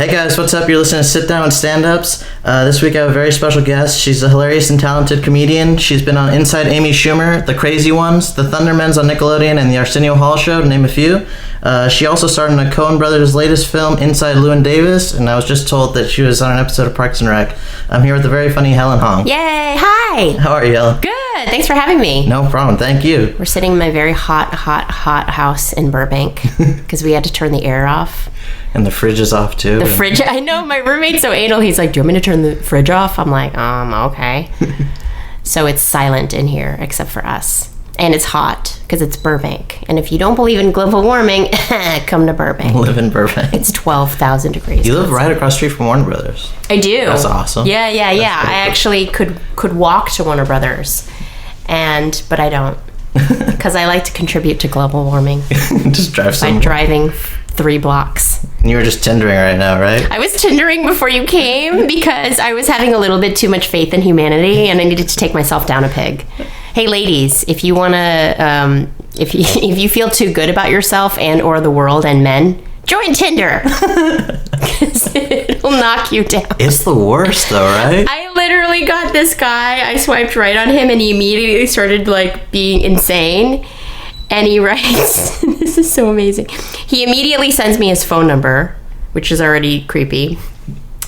Hey guys, what's up? You're listening to Sit Down with Stand-Ups. This week I have a very special guest. She's a hilarious and talented comedian. She's been on Inside Amy Schumer, The Crazy Ones, The Thundermans on Nickelodeon, and The Arsenio Hall Show, to name a few. She also starred in a Coen Brothers' latest film, Inside Llewyn Davis, and I was just told that she was on an episode of Parks and Rec. I'm here with the very funny Helen Hong. Yay! Hi! How are you, Helen? Good! Thanks for having me. No problem, thank you. We're sitting in my very hot house in Burbank because we had to turn the air off. And the fridge is off, too. The fridge, I know, my roommate's so anal. He's like, do you want me to turn the fridge off? I'm like, okay. So it's silent in here, except for us. And it's hot, because it's Burbank. And if you don't believe in global warming, come to Burbank. Live in Burbank. It's 12,000 degrees. You live right across the street from Warner Brothers. I do. That's awesome. Yeah. I actually could walk to Warner Brothers, but I don't. Because I like to contribute to global warming. Just drive by driving 3 blocks. And you were just Tindering right now, right? I was Tindering before you came because I was having a little bit too much faith in humanity and I needed to take myself down a peg. Hey, ladies, if you want to, if you feel too good about yourself and or the world and men, join Tinder. Because it'll knock you down. It's the worst, though, right? I literally got this guy. I swiped right on him and he immediately started being insane. And he writes, this is so amazing. He immediately sends me his phone number, which is already creepy.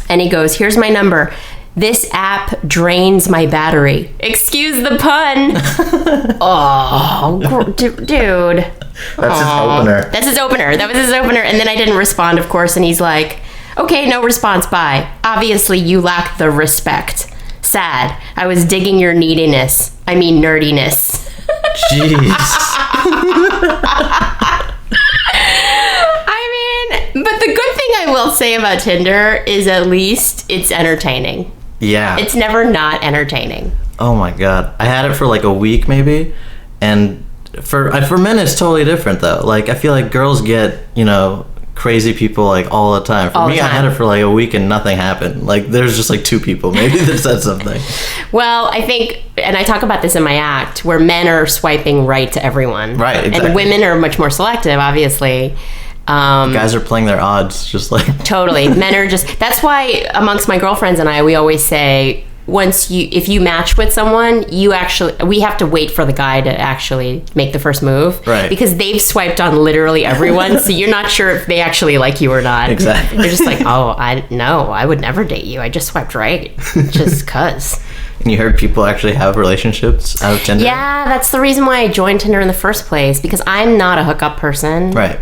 And he goes, here's my number. This app drains my battery. Excuse the pun. Oh, dude. That's his opener. That's his opener. That was his opener. And then I didn't respond, of course. And he's like, okay, no response, bye. Obviously, you lack the respect. Sad. I was digging your nerdiness. Jeez. But the good thing I will say about Tinder is at least it's entertaining. Yeah. It's never not entertaining. Oh my god. I had it for like a week maybe, and for men it's totally different though. Like I feel like girls get, crazy people like all the time. For me, I had it for like a week and nothing happened. Like there's just like 2 people maybe that said something. Well, I think, and I talk about this in my act, where men are swiping right to everyone. Right, exactly. And women are much more selective, obviously. Guys are playing their odds, just like... Totally. Men are just... That's why amongst my girlfriends and I, we always say, if you match with someone, we have to wait for the guy to actually make the first move. Right. Because they've swiped on literally everyone, so you're not sure if they actually like you or not. Exactly. They're just like, I would never date you. I just swiped right. Just cuz. And you heard people actually have relationships out of Tinder? Yeah, that's the reason why I joined Tinder in the first place, because I'm not a hookup person. Right.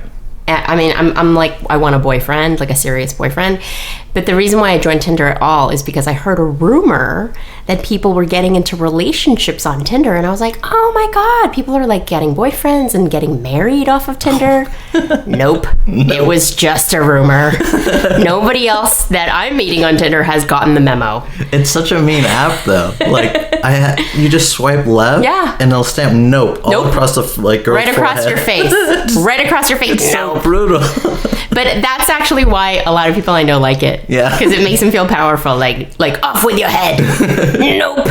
I mean, I'm like, I want a boyfriend, like a serious boyfriend. But the reason why I joined Tinder at all is because I heard a rumor that people were getting into relationships on Tinder. And I was like, oh my God, people are like getting boyfriends and getting married off of Tinder. Nope. It was just a rumor. Nobody else that I'm meeting on Tinder has gotten the memo. It's such a mean app though. Like you just swipe left, yeah, and it'll stamp nope all across the girl's right across forehead. your face. Right across your face. It's so brutal. But that's actually why a lot of people I know like it. Yeah. Because it makes them feel powerful. Like off with your head. Nope.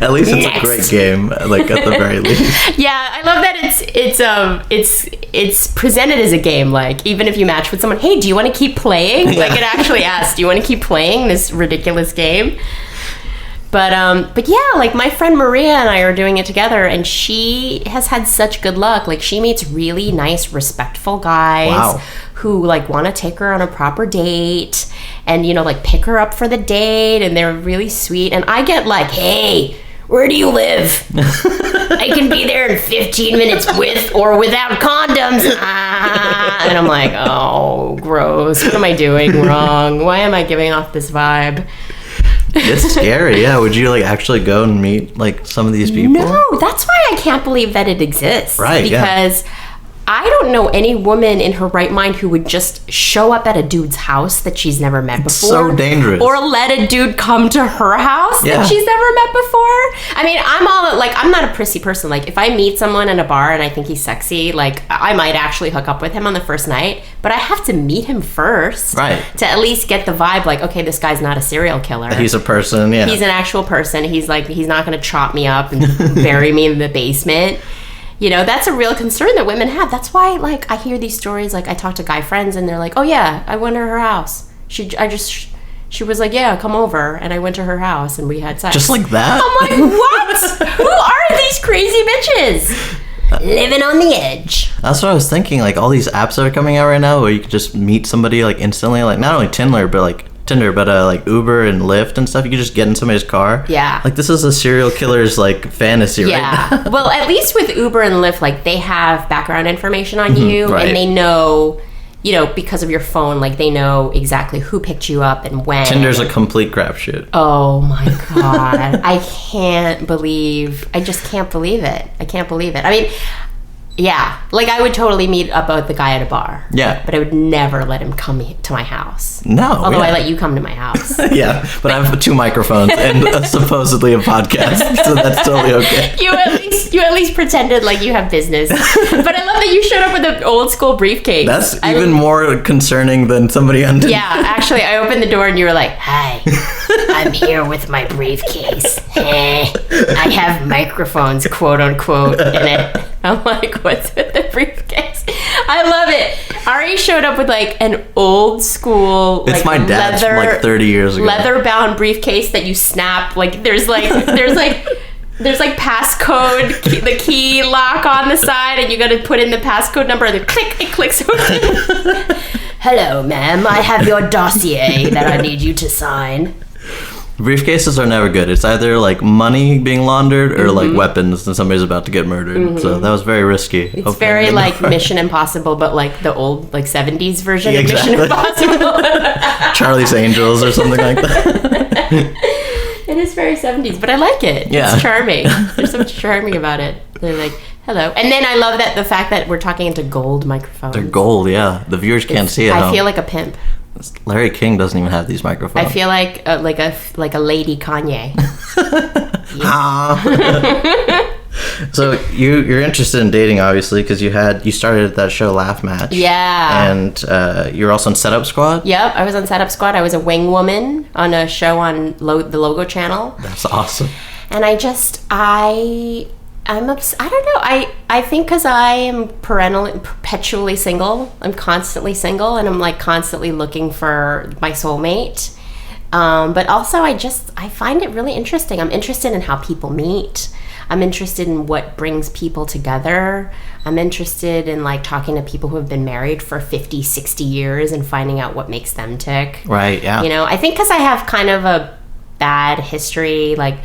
At least it's a great game. Like at the very least. Yeah, I love that it's presented as a game. Like even if you match with someone, hey, do you want to keep playing? Yeah. Like it actually asks, do you want to keep playing this ridiculous game? But yeah, like my friend Maria and I are doing it together, and she has had such good luck. Like she meets really nice, respectful guys who like want to take her on a proper date and, like pick her up for the date, and they're really sweet. And I get like, hey, where do you live? I can be there in 15 minutes with or without condoms. And I'm like, oh, gross. What am I doing wrong? Why am I giving off this vibe? It's scary, yeah. Would you like actually go and meet like some of these people? No, that's why I can't believe that it exists. Right, because I don't know any woman in her right mind who would just show up at a dude's house that she's never met before. So dangerous. Or let a dude come to her house that she's never met before. I mean, I'm not a prissy person. Like, if I meet someone in a bar and I think he's sexy, like, I might actually hook up with him on the first night. But I have to meet him first. Right. To at least get the vibe, like, okay, this guy's not a serial killer. He's a person, yeah. He's an actual person. He's not going to chop me up and bury me in the basement. That's a real concern that women have. That's why, like, I hear these stories. Like, I talk to guy friends, and they're like, oh, yeah, I went to her house. She was like, yeah, come over. And I went to her house and we had sex. Just like that? I'm like, what? Who are these crazy bitches? Living on the edge. That's what I was thinking. Like, all these apps that are coming out right now where you can just meet somebody, like, instantly. Like, not only Tinder, but like Uber and Lyft and stuff. You can just get in somebody's car. Yeah. Like, this is a serial killer's, like, fantasy right now. Well, at least with Uber and Lyft, like, they have background information on you. Right. And they know... because of your phone, like, they know exactly who picked you up and when. Tinder's a complete crapshoot. Oh, my God. I just can't believe it. I can't believe it. I mean, yeah. Like, I would totally meet up with the guy at a bar. Yeah. But I would never let him come to my house. No. Although I let you come to my house. Yeah, but I have 2 microphones and supposedly a podcast, so that's totally okay. You at least pretended like you have business. But I love that you showed up with an old school briefcase. That's even more concerning than somebody on Tinder. Yeah, actually, I opened the door and you were like, "Hi, I'm here with my briefcase. I have microphones, quote unquote, in it." I'm like, what's with the briefcase? I love it. Ari showed up with like an old school, it's like, my dad's from like 30 years ago. Leather bound briefcase that you snap. Like there's passcode, the key lock on the side, and you got to put in the passcode number, and then click, it clicks open. Hello, ma'am. I have your dossier that I need you to sign. Briefcases are never good. It's either like money being laundered or like weapons and somebody's about to get murdered. So that was very risky. It's very like Mission Impossible, but like the old like 70s version of Mission Impossible. Charlie's Angels or something like that. It is very 70s, but I like it. Yeah. It's charming. There's something charming about it. They're like, hello. And then I love that the fact that we're talking into gold microphones. They're gold, yeah. The viewers can't see it. I feel like a pimp. Larry King doesn't even have these microphones. I feel like a lady Kanye. So you're interested in dating, obviously, because you started that show Laugh Match. Yeah. And you're also in Setup Squad. Yep, I was on Setup Squad. I was a wing woman on a show on the Logo channel. That's awesome. And I'm obsessed. I don't know. I think because I am perpetually single. I'm constantly single, and I'm like constantly looking for my soulmate. But also, I find it really interesting. I'm interested in how people meet. I'm interested in what brings people together. I'm interested in like talking to people who have been married for 50, 60 years and finding out what makes them tick. Right. Yeah. I think because I have kind of a bad history, like.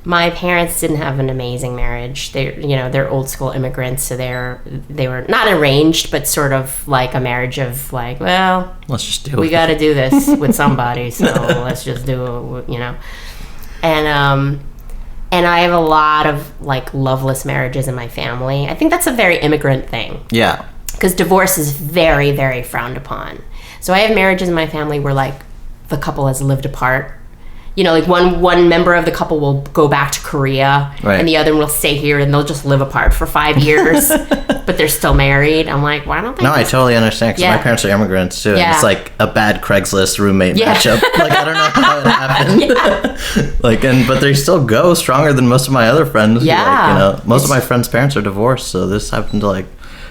My parents didn't have an amazing marriage. They're old school immigrants, so they were not arranged, but sort of like a marriage of like, well, let's just do it. We got to do this with somebody, so let's just do it, And I have a lot of like loveless marriages in my family. I think that's a very immigrant thing. Yeah. Because divorce is very, very frowned upon. So I have marriages in my family where like the couple has lived apart. Like one member of the couple will go back to Korea, right. And the other one will stay here, and they'll just live apart for 5 years, but they're still married. I'm like, why don't they? No, I totally understand, because my parents are immigrants, too. Yeah. And it's like a bad Craigslist roommate matchup. Like, I don't know how it happened. But they still go stronger than most of my other friends. Yeah. Like, most of my friends' parents are divorced, so this happened to, like,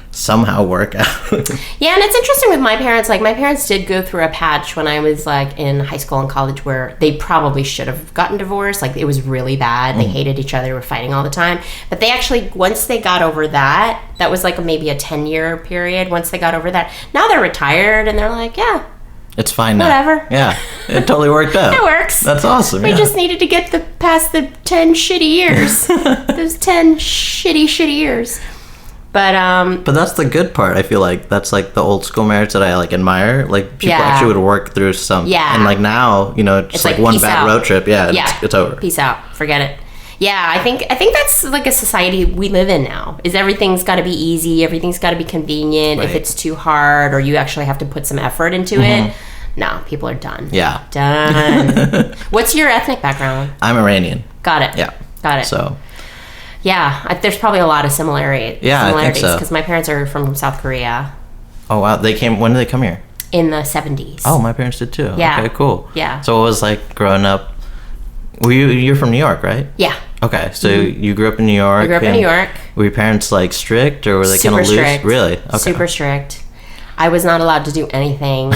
somehow work out. Yeah, and it's interesting with my parents. Like, my parents did go through a patch when I was like in high school and college where they probably should have gotten divorced. Like, it was really bad. They hated each other, were fighting all the time. But they actually, once they got over that was like maybe a 10-year period. Once they got over that, now they're retired and they're like, yeah, it's fine now. Whatever. Yeah, it totally worked out. It works. That's awesome. We just needed to get past the 10 shitty years. Those 10 shitty years. But that's the good part. I feel like that's like the old school marriage that I like admire. Like people actually would work through some. Yeah. And like now, it's like one bad road trip. Yeah. It's over. Peace out. Forget it. Yeah. I think that's like a society we live in now. Is everything's got to be easy. Everything's got to be convenient. Right. If it's too hard or you actually have to put some effort into it, no, people are done. Yeah. Done. What's your ethnic background? I'm Iranian. Got it. Yeah. Got it. So. Yeah, there's probably a lot of similarities. Yeah, I think so. Because my parents are from South Korea. Oh, wow. When did they come here? In the 70s. Oh, my parents did too. Yeah. Okay, cool. Yeah. So it was like growing up. You're from New York, right? Yeah. Okay, so you grew up in New York. I grew up in New York. Were your parents like strict or were they kind of loose? Strict. Really? Okay. Super strict. I was not allowed to do anything.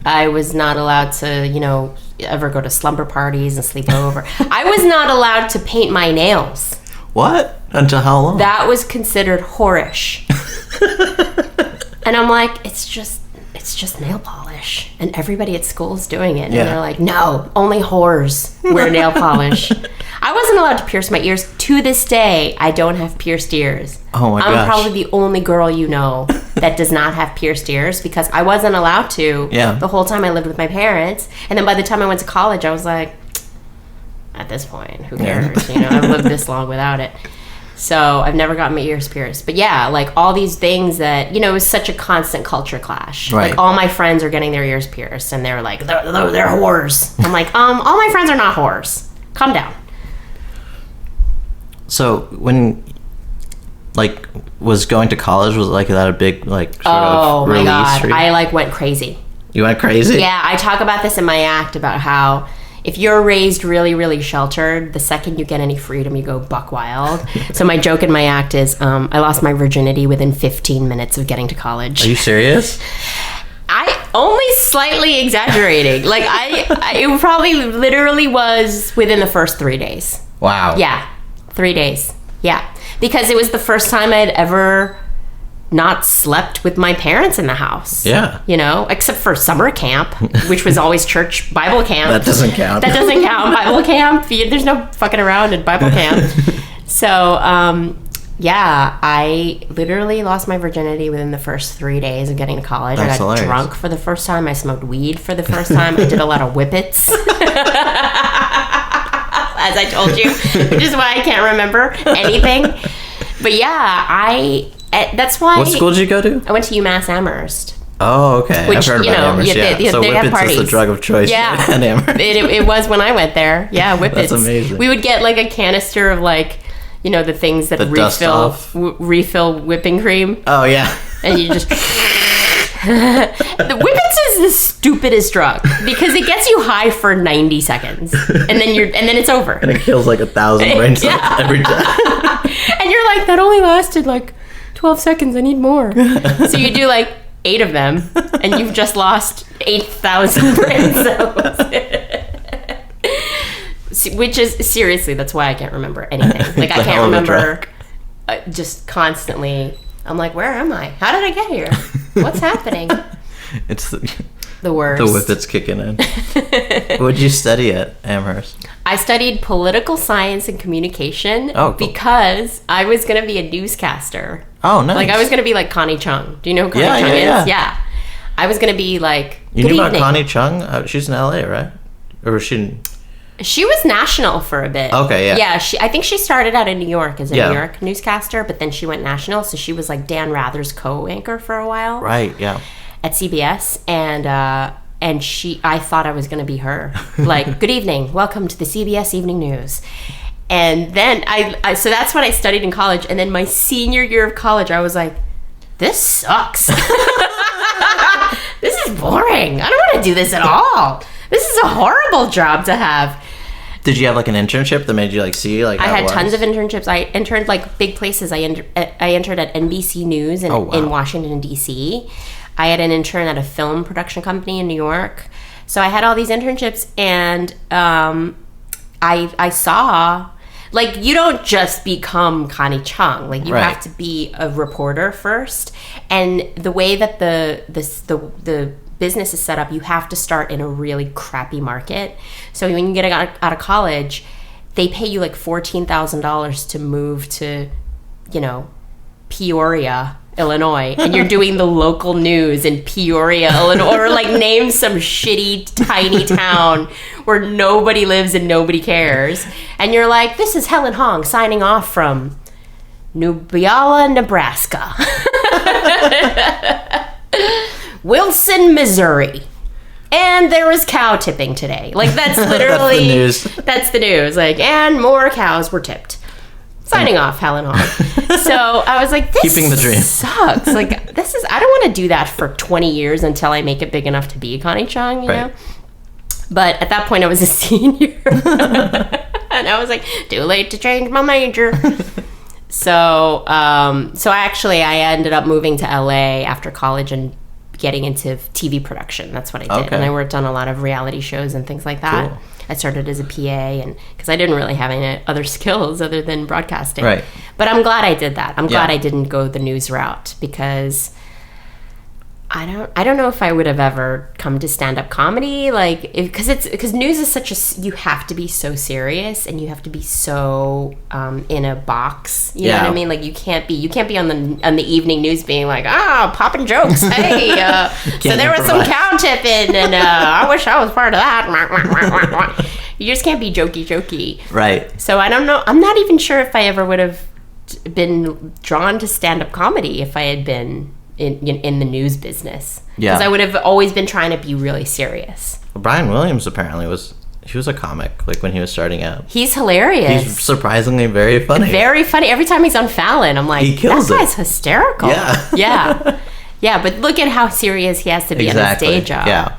I was not allowed to, ever go to slumber parties and sleep over. I was not allowed to paint my nails. What? Until how long? That was considered whorish. And I'm like, it's just nail polish. And everybody at school is doing it. And they're like, no, only whores wear nail polish. I wasn't allowed to pierce my ears. To this day, I don't have pierced ears. Oh my gosh. I'm probably the only girl that does not have pierced ears because I wasn't allowed to the whole time I lived with my parents. And then by the time I went to college, I was like, at this point, who cares? I've lived this long without it. So I've never gotten my ears pierced. But yeah, like all these things that, it was such a constant culture clash. Right. Like all my friends are getting their ears pierced and they're like, they're whores. I'm like, all my friends are not whores. Calm down. So when, was going to college, was that a big, sort of release? Oh my God. I, went crazy. You went crazy? Yeah, I talk about this in my act about how if you're raised really, really sheltered, the second you get any freedom, you go buck wild. So my joke in my act is I lost my virginity within 15 minutes of getting to college. Are you serious? I only slightly exaggerating. It probably literally was within the first 3 days. Wow. Yeah, 3 days. Yeah, because it was the first time I'd ever not slept with my parents in the house. Yeah. Except for summer camp, which was always church Bible camp. That doesn't count. Bible camp. There's no fucking around at Bible camp. So, I literally lost my virginity within the first 3 days of getting to college. That's I got hilarious. drunk for the first time. I smoked weed for the first time. I did a lot of whippets. As I told you, which is why I can't remember anything. But yeah, that's why. What school did you go to? I went to UMass Amherst. Oh, okay. Which, I've heard about Amherst, so they have whippets parties. is the drug of choice at Amherst. It was when I went there. Yeah, whippets. That's amazing. We would get a canister of the things that refill whipping cream. Oh, yeah. And you just... The whippets is the stupidest drug because it gets you high for 90 seconds and then it's over. And it kills 1,000 brain cells every time. And you're like, that only lasted 12 seconds. I need more. So you do 8 of them and you've just lost 8,000 brain cells. Which is, seriously, that's why I can't remember anything. I can't remember just constantly. I'm like, where am I? How did I get here? What's happening? It's the worst. The whippet's kicking in. What did you study at Amherst? I studied political science and communication because I was going to be a newscaster. Oh, nice. I was going to be Connie Chung. Do you know who Connie Chung is? Yeah. I was going to be You knew about Connie Chung? She's in LA, right? Or was she in... She was national for a bit. Okay, yeah. Yeah, I think she started out in New York as a New York newscaster, but then she went national, so she was Dan Rather's co-anchor for a while. Right, yeah. At CBS, and I thought I was going to be her. Good evening, welcome to the CBS Evening News. And then so that's what I studied in college, and then my senior year of college, I was like, this sucks. This is boring. I don't want to do this at all. This is a horrible job to have. Did you have an internship that made you see I had tons of internships. I interned big places. I entered at NBC News in Washington D.C. I had an intern at a film production company in New York. So I had all these internships, and I saw you don't just become Connie Chung. You have to be a reporter first, and the way that the business is set up, you have to start in a really crappy market. So when you get out of college, they pay you $14,000 to move to, Peoria, Illinois, and you're doing the local news in Peoria, Illinois, or name some shitty tiny town where nobody lives and nobody cares. And you're like, this is Helen Hong signing off from Nubiala, Nebraska. Wilson, Missouri. And there was cow tipping today. That's literally... That's the news. That's the news. And more cows were tipped. Signing off, Helen Hong. So I was like, this keeping the dream sucks. This is... I don't want to do that for 20 years until I make it big enough to be Connie Chung, you know? But at that point, I was a senior. And I was like, too late to change my major. So I ended up moving to LA after college and getting into TV production. That's what I did. Okay. And I worked on a lot of reality shows and things like that. Cool. I started as a PA, and because I didn't really have any other skills other than broadcasting. Right. But I'm glad I did that. I'm glad Yeah. I didn't go the news route, because I don't know if I would have ever come to stand-up comedy, like, because news is such you have to be so serious, and you have to be so in a box. You know what I mean? Like, you can't be on the evening news being like, popping jokes. Hey, so there was some cow tipping, and I wish I was part of that. You just can't be jokey. Right. So I don't know. I'm not even sure if I ever would have been drawn to stand-up comedy if I had been in the news business. Yeah. Because I would have always been trying to be really serious. Well, Brian Williams apparently was a comic, like, when he was starting out. He's hilarious. He's surprisingly very funny. Very funny. Every time he's on Fallon, I'm like, He kills that guy's it. hysterical. Yeah. Yeah. Yeah, but look at how serious he has to be Exactly. on his day job. Yeah.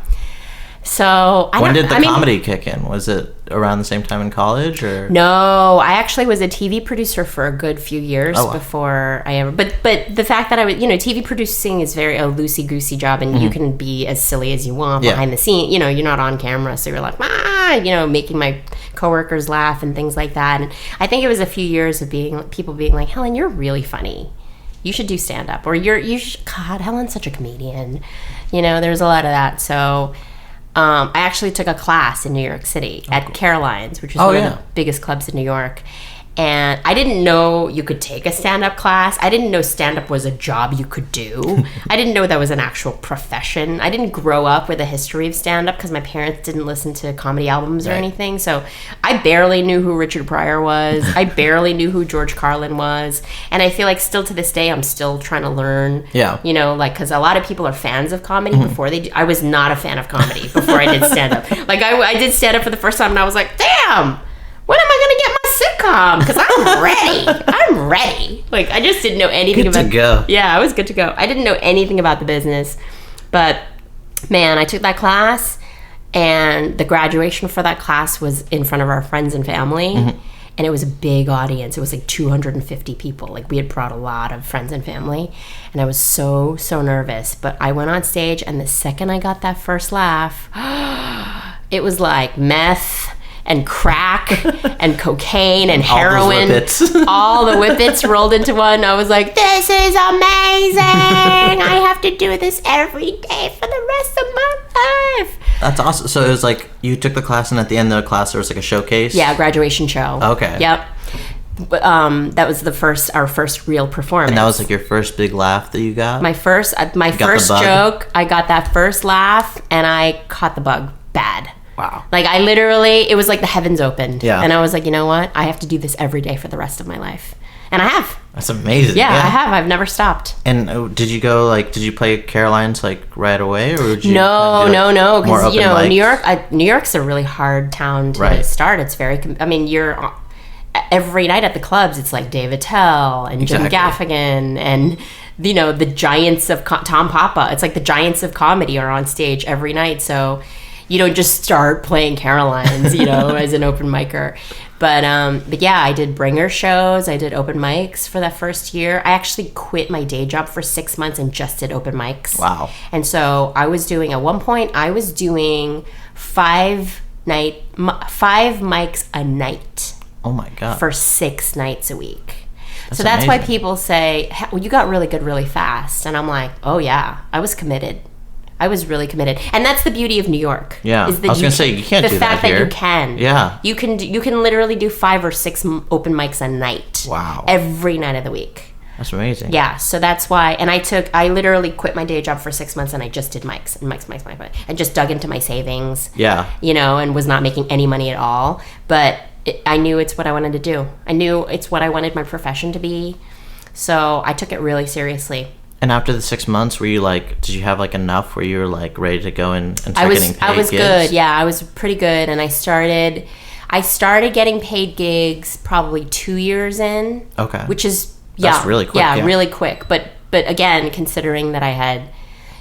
So When did the comedy kick in? Was it around the same time in college, or? No, I actually was a TV producer for a good few years wow. before I ever. But the fact that I was, TV producing is very a loosey-goosey job, and you can be as silly as you want behind the scene. You're not on camera, so you're like, making my coworkers laugh and things like that. And I think it was a few years of people being like, Helen, you're really funny. You should do stand-up, or God, Helen's such a comedian. There's a lot of that. So. I actually took a class in New York City at Caroline's, which is one of the biggest clubs in New York. And I didn't know you could take a stand-up class. I didn't know stand-up was a job you could do. I didn't know that was an actual profession. I didn't grow up with a history of stand-up because my parents didn't listen to comedy albums or anything. So I barely knew who Richard Pryor was. I barely knew who George Carlin was. And I feel like still to this day, I'm still trying to learn. Yeah. Because a lot of people are fans of comedy before they do. I was not a fan of comedy before I did stand-up. Like, I did stand-up for the first time, and I was like, damn! When am I going to get my sitcom? Because I'm ready. I'm ready. Like, I just didn't know anything about... Good to go. Yeah, I was good to go. I didn't know anything about the business. But, man, I took that class, and the graduation for that class was in front of our friends and family. Mm-hmm. And it was a big audience. It was like 250 people. Like, we had brought a lot of friends and family. And I was so nervous. But I went on stage, and the second I got that first laugh, it was like meth and crack and cocaine and heroin. All the whippets rolled into one. I was like, this is amazing. I have to do this every day for the rest of my life. That's awesome. So it was like you took the class, and at the end of the class there was like a showcase? Yeah, graduation show. Okay. Yep. But, that was our first real performance. And that was like your first big laugh that you got? My first joke, I got that first laugh, and I caught the bug bad. Wow. Like, I literally, it was like the heavens opened. Yeah. And I was like, you know what? I have to do this every day for the rest of my life. And I have. That's amazing. Yeah, I have. I've never stopped. And did you play Caroline's like right away, or did you? No. Because mics? New York's a really hard town to start. It's very. you're every night at the clubs. It's like Dave Attell and Jim Gaffigan and the giants of Tom Papa. It's like the giants of comedy are on stage every night. So you don't just start playing Caroline's, as an open micer. But yeah, I did bringer shows. I did open mics for that first year. I actually quit my day job for 6 months and just did open mics. Wow. And so at one point, I was doing 5 mics a night. Oh my God. For 6 nights a week. That's so that's amazing. why people say, well, you got really good really fast. And I'm like, oh yeah, I was committed. I was really committed. And that's the beauty of New York. Yeah. I was going to say, you can't do that here. The fact that you can. Yeah. You can literally do 5 or 6 open mics a night. Wow. Every night of the week. That's amazing. Yeah. So that's why. And I literally quit my day job for 6 months, and I just did mics and mics. And just dug into my savings. Yeah. And was not making any money at all. But I knew it's what I wanted to do. I knew it's what I wanted my profession to be. So I took it really seriously. And after the 6 months, were you like, did you have like enough where you were like ready to go and start getting paid I was gigs? good. Yeah, I was pretty good. And I started getting paid gigs probably 2 years in. Okay. Which is, That's really quick. Yeah, really quick. But again, considering that I had,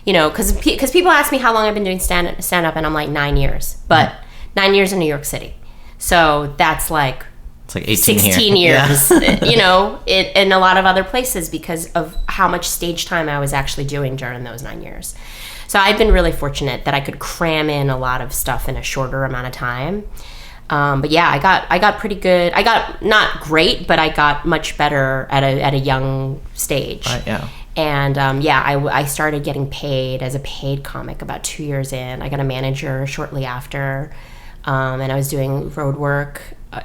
because people ask me how long I've been doing stand-up, and I'm like 9 years. But 9 years in New York City. So that's like It's like 18 16 here. years, you know, in a lot of other places because of how much stage time I was actually doing during those 9 years. So I've been really fortunate that I could cram in a lot of stuff in a shorter amount of time. But yeah, I got pretty good. I got not great, but I got much better at a young stage. Right, yeah. And I started getting paid as a paid comic about 2 years in. I got a manager shortly after, and I was doing road work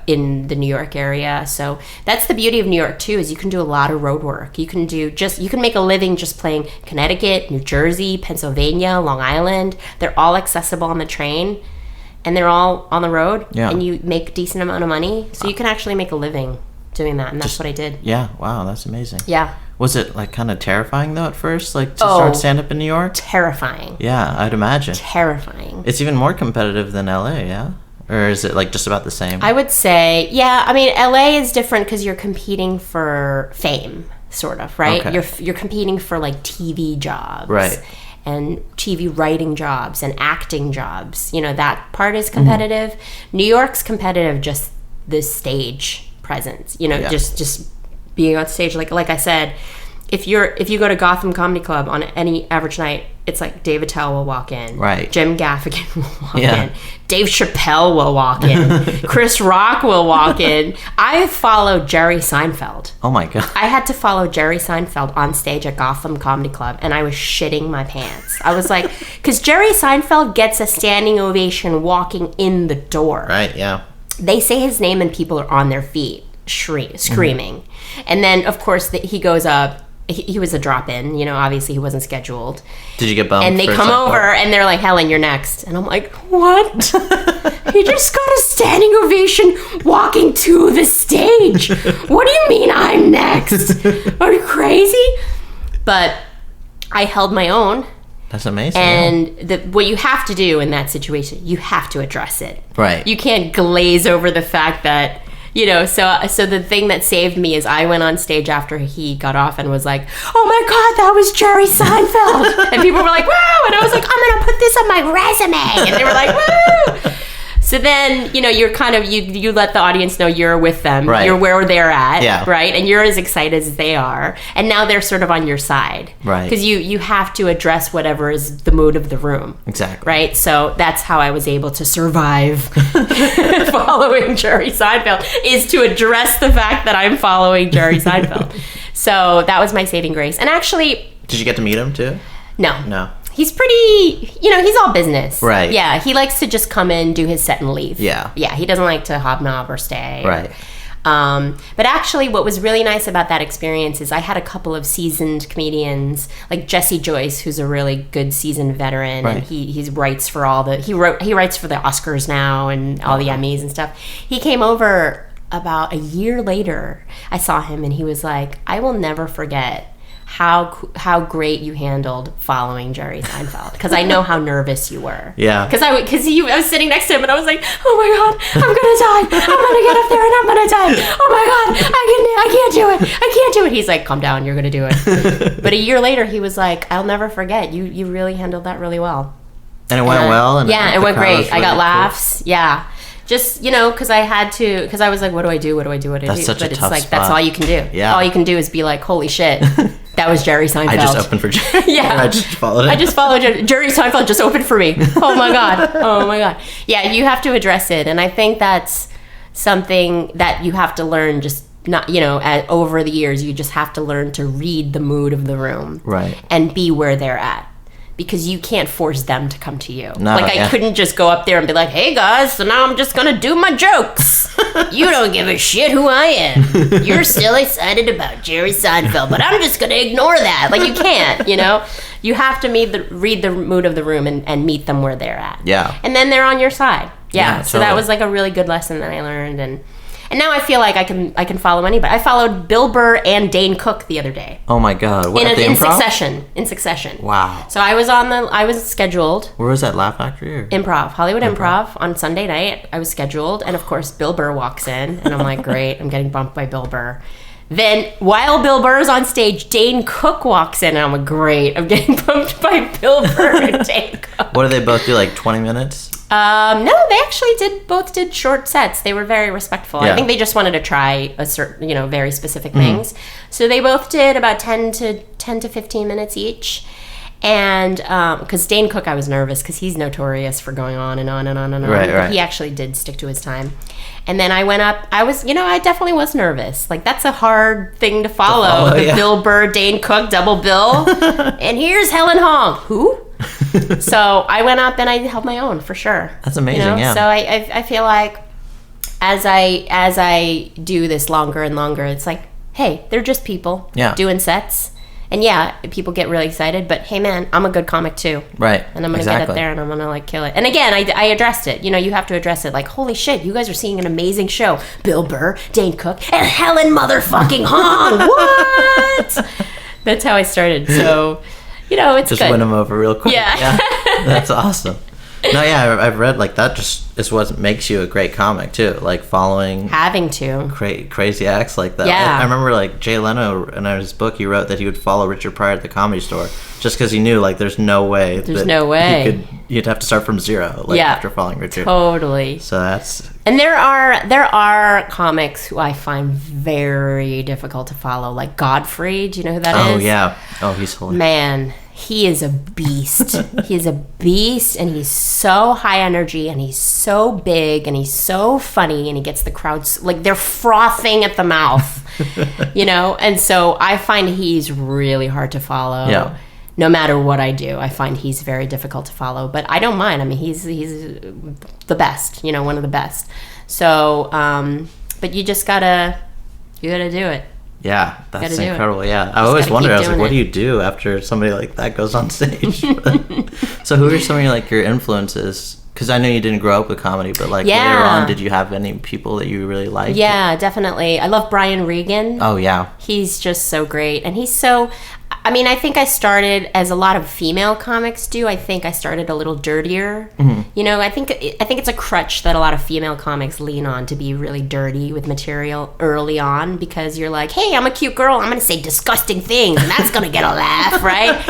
in the New York area. So that's the beauty of New York too, is you can do a lot of road work. You can make a living just playing Connecticut, New Jersey, Pennsylvania, Long Island. They're all accessible on the train, and they're all on the road. Yeah. And you make a decent amount of money, so you can actually make a living doing that. And that's what I did. Yeah. Wow, that's amazing. Yeah. Was it like kind of terrifying though at first, like to start stand up in New York? Terrifying. Yeah, I'd imagine. Terrifying. It's even more competitive than LA, yeah? Or is it like just about the same? I would say, yeah. I mean, LA is different because you're competing for fame, sort of, right? Okay. You're competing for like TV jobs, Right. And TV writing jobs and acting jobs. You know, that part is competitive. New York's competitive, just the stage presence. You know, Yeah. just being on stage. Like I said, if you go to Gotham Comedy Club on any average night, it's like Dave Attell will walk in. Right. Jim Gaffigan will walk Yeah. in. Dave Chappelle will walk in. Chris Rock will walk in. I followed Jerry Seinfeld. Oh my God. I had to follow Jerry Seinfeld on stage at Gotham Comedy Club, and I was shitting my pants. I was like, because Jerry Seinfeld gets a standing ovation walking in the door. Right, yeah. They say his name and people are on their feet screaming. And then, of course, he goes up. He was a drop-in, you know, obviously he wasn't scheduled. Did you get bumped? And they come over and they're like, Helen, you're next. And I'm like, what? He just got a standing ovation walking to the stage. What do you mean I'm next? Are you crazy? But I held my own. That's amazing. And what you have to do in that situation, you have to address it. Right. You can't glaze over the fact that, you know, so the thing that saved me is I went on stage after he got off and was like, oh my God, that was Jerry Seinfeld. And people were like, woo! And I was like, I'm going to put this on my resume. And they were like, woo! So then, you know, you're kind of, you let the audience know you're with them. Right. You're where they're at. Yeah. Right? And you're as excited as they are. And now they're sort of on your side. Right. Because you have to address whatever is the mood of the room. Exactly. Right? So that's how I was able to survive following Jerry Seinfeld, is to address the fact that I'm following Jerry Seinfeld. So that was my saving grace. And actually... Did you get to meet him too? No. No. He's pretty, you know, he's all business. Right. Yeah, he likes to just come in, do his set and leave. Yeah. Yeah, he doesn't like to hobnob or stay. Right. But actually, what was really nice about that experience is I had a couple of seasoned comedians, like Jesse Joyce, who's a really good seasoned veteran. Right. And he writes for he writes for the Oscars now and all the Emmys and stuff. He came over about a year later. I saw him and he was like, I will never forget how great you handled following Jerry Seinfeld, because I know how nervous you were. Yeah. Because I was sitting next to him and I was like, oh my God, I'm gonna die. I'm gonna get up there and I'm gonna die. Oh my God, I can't do it. I can't do it. He's like, calm down, you're gonna do it. But a year later, he was like, I'll never forget. You really handled that really well. And it went well. And yeah, it went crowd was great. I got really laughs. cool. Yeah. Just, you know, because I was like, what do I do? That's such a but it's tough like, spot. that's all you can do. Yeah. All you can do is be like, holy shit, that was Jerry Seinfeld. I just opened for Jerry. Yeah. I just followed him. I just followed Jerry Seinfeld just opened for me. Oh my God. Oh my God. Yeah, you have to address it. And I think that's something that you have to learn, just not, you know, over the years, you just have to learn to read the mood of the room. Right. And be where they're at. Because you can't force them to come to you. No, I couldn't just go up there and be like, hey guys, so now I'm just gonna do my jokes. You don't give a shit who I am. You're still excited about Jerry Seinfeld, but I'm just gonna ignore that. Like, you can't, you know? You have to read the mood of the room and meet them where they're at. Yeah. And then they're on your side. Yeah. Yeah, So that totally. was like a really good lesson that I learned, and now I feel like I can follow anybody. I followed Bill Burr and Dane Cook the other day. Oh my God. What, at the in Improv? In succession. Wow. So I was scheduled. Where was that, Laugh Factory? Or? Hollywood Improv on Sunday night. I was scheduled, and of course Bill Burr walks in, and I'm like, great, I'm getting bumped by Bill Burr. Then while Bill Burr's on stage, Dane Cook walks in, and I'm like, great, I'm getting bumped by Bill Burr and Dane Cook. What do they both do, like 20 minutes? No, they actually both did short sets. They were very respectful. Yeah. I think they just wanted to try a certain, very specific things. So they both did about 10 to 15 minutes each. And because Dane Cook, I was nervous because he's notorious for going on and on and on and on. Right. He actually did stick to his time. And then I went up. I was, I definitely was nervous. Like, that's a hard thing to follow. The Bill Burr, Dane Cook double bill. And here's Helen Hong. Who? So I went up and I held my own for sure. That's amazing. Yeah. So I feel like as I do this longer and longer, it's like, hey, they're just people doing sets. And yeah, people get really excited, but hey man, I'm a good comic too. Right. And I'm going to get up there and I'm going to kill it. And again, I addressed it. You have to address it like, holy shit, you guys are seeing an amazing show. Bill Burr, Dane Cook, and Helen motherfucking Hong. What? That's how I started. So, it's just good. win them over real quick. Yeah. That's awesome. No, yeah, I've read that just is what makes you a great comic too. Like following having to crazy acts like that. Yeah. I remember Jay Leno in his book he wrote that he would follow Richard Pryor at the Comedy Store just because he knew there's no way. You'd have to start from zero after following Richard. Totally. So that's. And there are comics who I find very difficult to follow, like Godfrey. Do you know who that is? Oh yeah. Oh, he's hilarious. Man. He is a beast. He is a beast, and he's so high energy, and he's so big, and he's so funny, and he gets the crowds they're frothing at the mouth, And so I find he's really hard to follow. Yeah. No matter what I do, I find he's very difficult to follow, but I don't mind. I mean, he's the best, one of the best. So, but you just gotta do it. Yeah, that's incredible. Yeah, I always wondered. I was like, what do you do after somebody like that goes on stage? So, who are some of your influences? Because I know you didn't grow up with comedy, but later on, did you have any people that you really liked? Yeah, definitely. I love Brian Regan. Oh yeah, he's just so great, and he's so. I mean, I think I started as a lot of female comics do. I think I started a little dirtier. Mm-hmm. I think it's a crutch that a lot of female comics lean on to be really dirty with material early on because you're like, hey, I'm a cute girl. I'm going to say disgusting things, and that's going to get a laugh, right?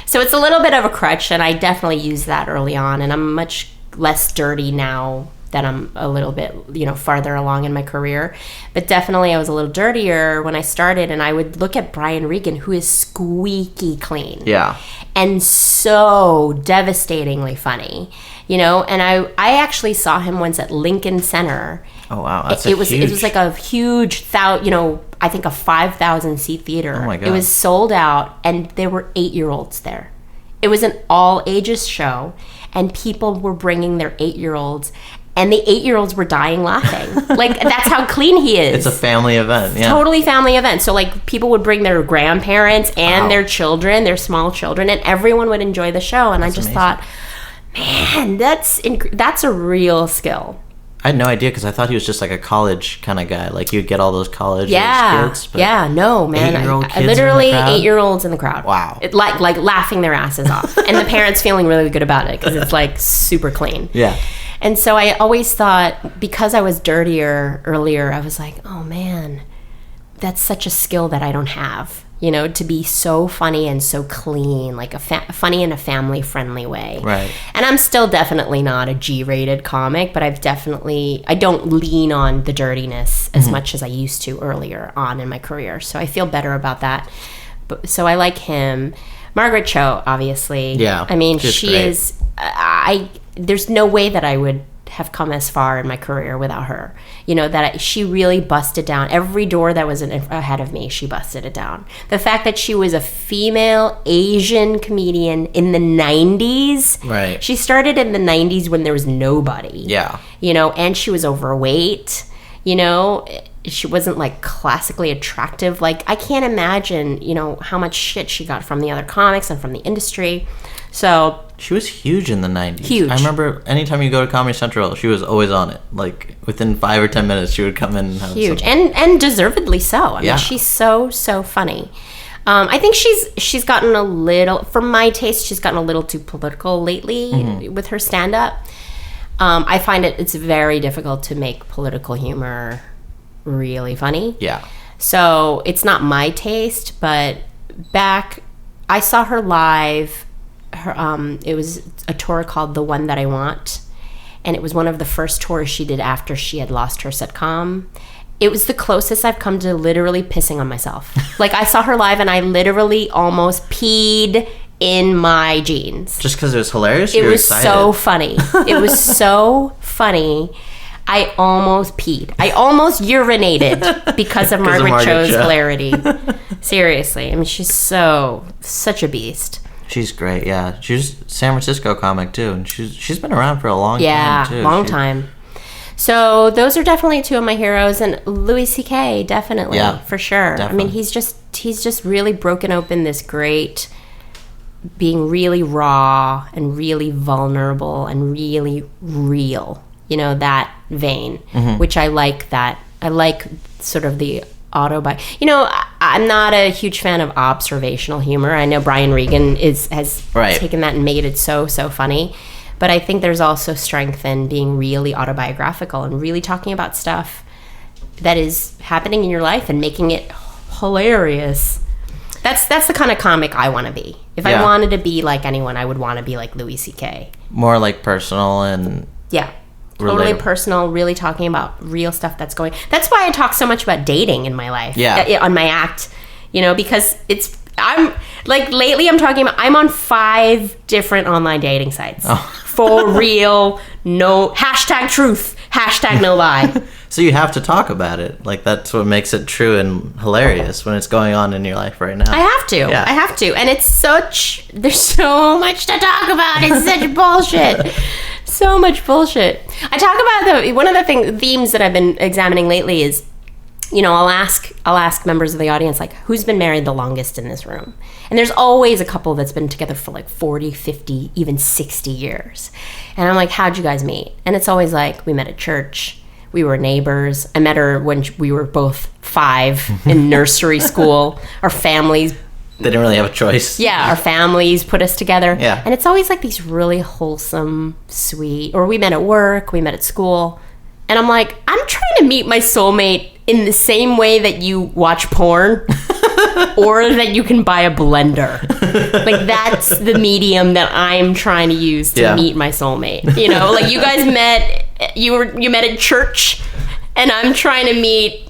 So it's a little bit of a crutch, and I definitely use that early on, and I'm much less dirty now that I'm a little bit, farther along in my career. But definitely I was a little dirtier when I started, and I would look at Brian Regan, who is squeaky clean. Yeah. And so devastatingly funny, and I actually saw him once at Lincoln Center. Oh wow, it was like a huge I think a 5,000 seat theater. Oh my God. It was sold out, and there were 8-year-olds there. It was an all ages show, and people were bringing their 8-year-olds. And the 8-year-olds were dying laughing. That's how clean he is. It's a family event, yeah. Totally family event. So, people would bring their grandparents and their children, their small children, and everyone would enjoy the show. And I just thought, man, that's a real skill. I had no idea because I thought he was just a college kind of guy. You'd get all those college kids. But no, man. 8-year-old kids literally 8-year-olds in the crowd. Wow. Like laughing their asses off. And the parents feeling really good about it because it's super clean. Yeah. And so I always thought, because I was dirtier earlier, I was like, oh man, that's such a skill that I don't have, to be so funny and so clean, funny in a family-friendly way. Right. And I'm still definitely not a G-rated comic, but I don't lean on the dirtiness as much as I used to earlier on in my career. So I feel better about that. So I like him. Margaret Cho, obviously. Yeah. I mean, she is... there's no way that I would have come as far in my career without her. She really busted down every door that was ahead of me. She busted it down. The fact that she was a female Asian comedian in the 90s. Right. She started in the 90s when there was nobody. Yeah. And she was overweight. She wasn't classically attractive. I can't imagine, how much shit she got from the other comics and from the industry. So she was huge in the 90s. Huge. I remember anytime you go to Comedy Central, she was always on it. Within 5 or 10 minutes, she would come in and have huge and deservedly so. I mean, she's so funny. I think she's gotten a little, for my taste, she's gotten a little too political lately with her stand-up. I find it's very difficult to make political humor really funny. Yeah. So it's not my taste, but I saw her live. It was a tour called The One That I Want, and it was one of the first tours she did after she had lost her sitcom. It was the closest I've come to literally pissing on myself. Like, I saw her live and I literally almost peed in my jeans. Just because it was hilarious? It was so funny. It was so funny. I almost peed. I almost urinated because of Margaret Cho's hilarity. Seriously. I mean, she's such a beast. She's great, yeah. She's a San Francisco comic, too. And she's been around for a long time, too. Yeah, long time. So those are definitely two of my heroes, and Louis C.K. definitely, for sure. Definitely. I mean, he's just really broken open this great, being really raw and really vulnerable and really real. You know, that vein, which I like. That I like sort of the you know, I'm not a huge fan of observational humor. I know Brian Regan has taken that and made it so funny. But I think there's also strength in being really autobiographical and really talking about stuff that is happening in your life and making it hilarious. That's the kind of comic I want to be. If I wanted to be like anyone, I would want to be like Louis C.K. More like personal and... Yeah. Totally personal, really talking about real stuff that's going... That's why I talk so much about dating in my life. Yeah. On my act. You know, because I'm... Like, lately I'm on 5 different online dating sites. Oh. For real, no... #truth, #no lie. So you have to talk about it. Like, that's what makes it true and hilarious when it's going on in your life right now. I have to. Yeah. I have to. And there's so much to talk about. It's such bullshit. So much bullshit. I talk about one of the themes that I've been examining lately is, you know, I'll ask members of the audience, like, who's been married the longest in this room? And there's always a couple that's been together for like 40, 50, even 60 years. And I'm like, how'd you guys meet? And it's always like, we met at church. We were neighbors. I met her when we were both 5 in nursery school. Our families... They didn't really have a choice. Yeah, our families put us together. Yeah. And it's always like these really wholesome, sweet... Or we met at work, we met at school. And I'm like, I'm trying to meet my soulmate in the same way that you watch porn or that you can buy a blender. Like, that's the medium that I'm trying to use to meet my soulmate. You know, like, you guys you met at church, and I'm trying to meet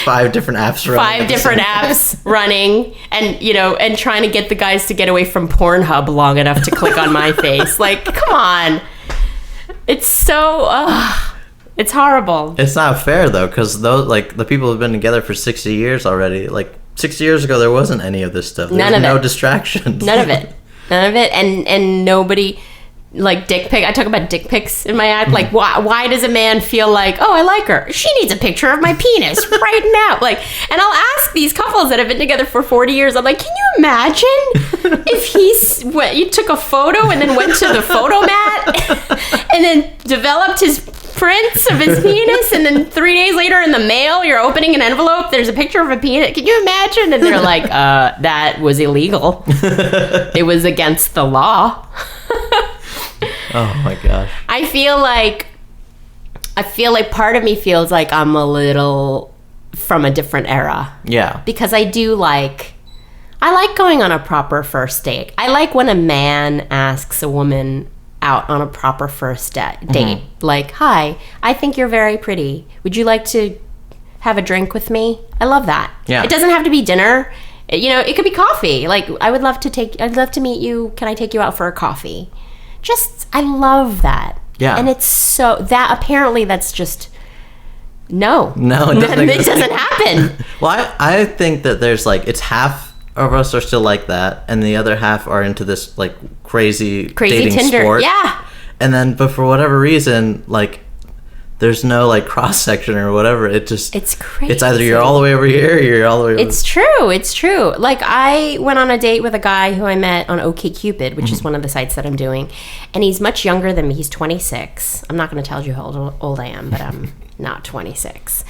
5 different apps running. 5 different apps running, and, you know, and trying to get the guys to get away from Pornhub long enough to click on my face. Like, come on. It's so... it's horrible. It's not fair, though, because the people who've been together for 60 years already, like, 60 years ago, there wasn't any of this stuff. There was no distractions. None of it. And nobody... Like, dick pic. I talk about dick pics in my act. Like, why does a man feel like, oh, I like her? She needs a picture of my penis right now. Like, and I'll ask these couples that have been together for 40 years, I'm like, can you imagine if you took a photo and then went to the photomat and then developed his prints of his penis, and then 3 days later in the mail, you're opening an envelope, there's a picture of a penis. Can you imagine? And they're like, that was illegal. It was against the law. Oh my gosh. I feel like part of me feels like I'm a little from a different era. Yeah. Because I like going on a proper first date. I like when a man asks a woman out on a proper first date. Mm-hmm. Like, hi, I think you're very pretty. Would you like to have a drink with me? I love that. Yeah. It doesn't have to be dinner. You know, it could be coffee. Like, I'd love to meet you. Can I take you out for a coffee? I love that. Yeah. And it's so, that apparently that's just, no. No, it doesn't happen. Well, I think that there's like, it's half of us are still like that, and the other half are into this like crazy dating Tinder sport. Yeah. And then, but for whatever reason, like, there's no like cross section or whatever. It's crazy. It's either you're all the way over here or you're all the way over It's true. Like, I went on a date with a guy who I met on OkCupid, which is one of the sites that I'm doing. And he's much younger than me. He's 26. I'm not going to tell you how old I am, but I'm not 26.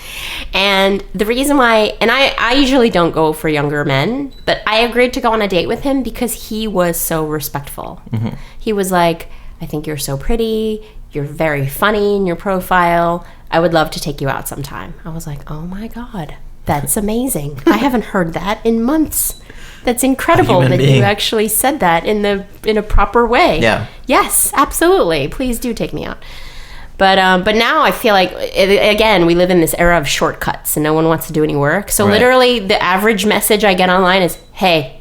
And the reason why, and I usually don't go for younger men, but I agreed to go on a date with him because he was so respectful. Mm-hmm. He was like, I think you're so pretty. You're very funny in your profile. I would love to take you out sometime. I was like, oh my God, that's amazing. I haven't heard that in months. That's incredible that being. you actually said that in a proper way. Yeah. Yes, absolutely. Please do take me out. But now I feel like, again, we live in this era of shortcuts and no one wants to do any work. So literally the average message I get online is, hey.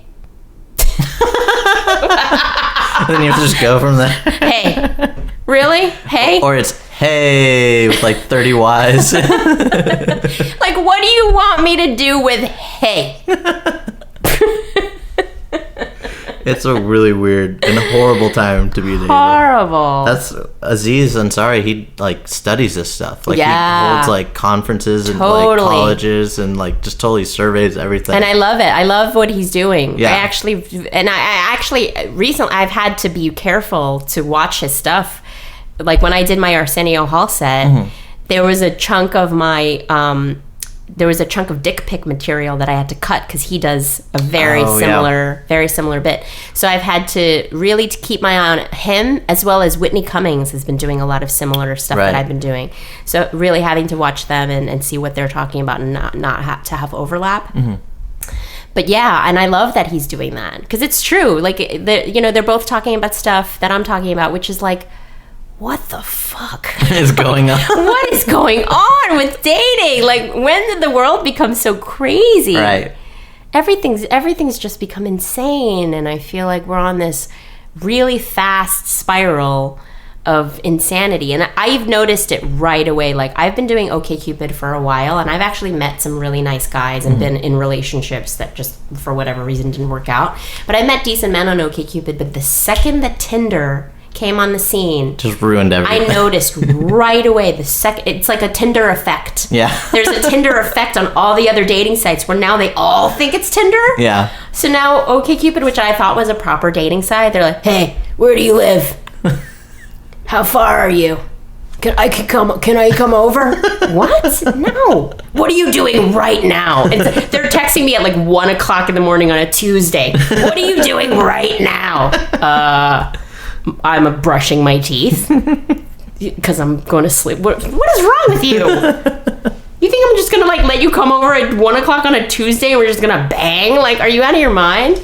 Then you have to just go from there. Hey. Really? Hey? Or it's, hey, with like 30 Ys. Like, what do you want me to do with hey? It's a really weird and horrible time to be dating. Horrible. That's Aziz Ansari. He like studies this stuff. Like he holds like conferences and like colleges and like just totally surveys everything. And I love it. I love what he's doing. Yeah. I actually recently I've had to be careful to watch his stuff. Like when I did my Arsenio Hall set, there was a chunk of my dick pic material that I had to cut because he does a very similar bit. So I've had to really keep my eye on him, as well as Whitney Cummings has been doing a lot of similar stuff that I've been doing. So really having to watch them and see what they're talking about and not have to have overlap. But yeah, and I love that he's doing that because it's true. Like they're both talking about stuff that I'm talking about, which is like, what the fuck is going on? What is going on with dating? Like, when did the world become so crazy? Right. Everything's just become insane, and I feel like we're on this really fast spiral of insanity. And I've noticed it right away. Like, I've been doing OkCupid for a while, and I've actually met some really nice guys and been in relationships that just, for whatever reason, didn't work out. But I met decent men on OkCupid, but the second that Tinder came on the scene, just ruined everything. I noticed right away it's like a Tinder effect. Yeah. There's a Tinder effect on all the other dating sites where now they all think it's Tinder. Yeah. So now OkCupid, which I thought was a proper dating site, they're like, hey, where do you live? How far are you? Can I come over? What? No. What are you doing right now? And they're texting me at like 1:00 in the morning on a Tuesday. What are you doing right now? I'm brushing my teeth because I'm going to sleep. What is wrong with you? You think I'm just going to like let you come over at 1:00 on a Tuesday and we're just going to bang? Like, are you out of your mind?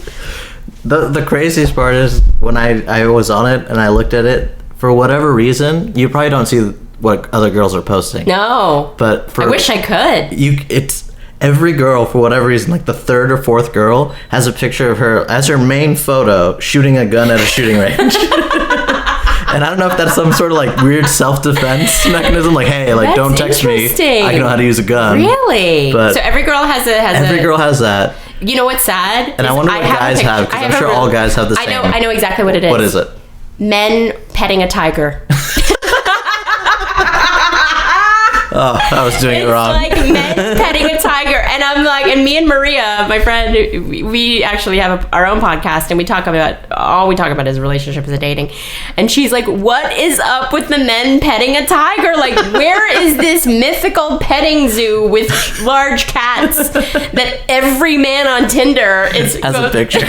The craziest part is when I was on it and I looked at it, for whatever reason, you probably don't see what other girls are posting. No. But I wish I could. It's every girl, for whatever reason, like the third or fourth girl has a picture of her as her main photo shooting a gun at a shooting range. And I don't know if that's some sort of like weird self-defense mechanism, like, hey, like, don't text me, I know how to use a gun. Really? But so every girl has girl has that. You know what's sad? And I wonder what guys have, because I'm sure all guys have the same. I know exactly what it is. What is it? Men petting a tiger. Oh, I was doing it wrong. It's like men petting a tiger. And I'm like, and me and Maria, my friend, we actually have our own podcast, and we talk about is relationships and dating. And she's like, what is up with the men petting a tiger? Like, where is this mythical petting zoo with large cats that every man on Tinder has a picture?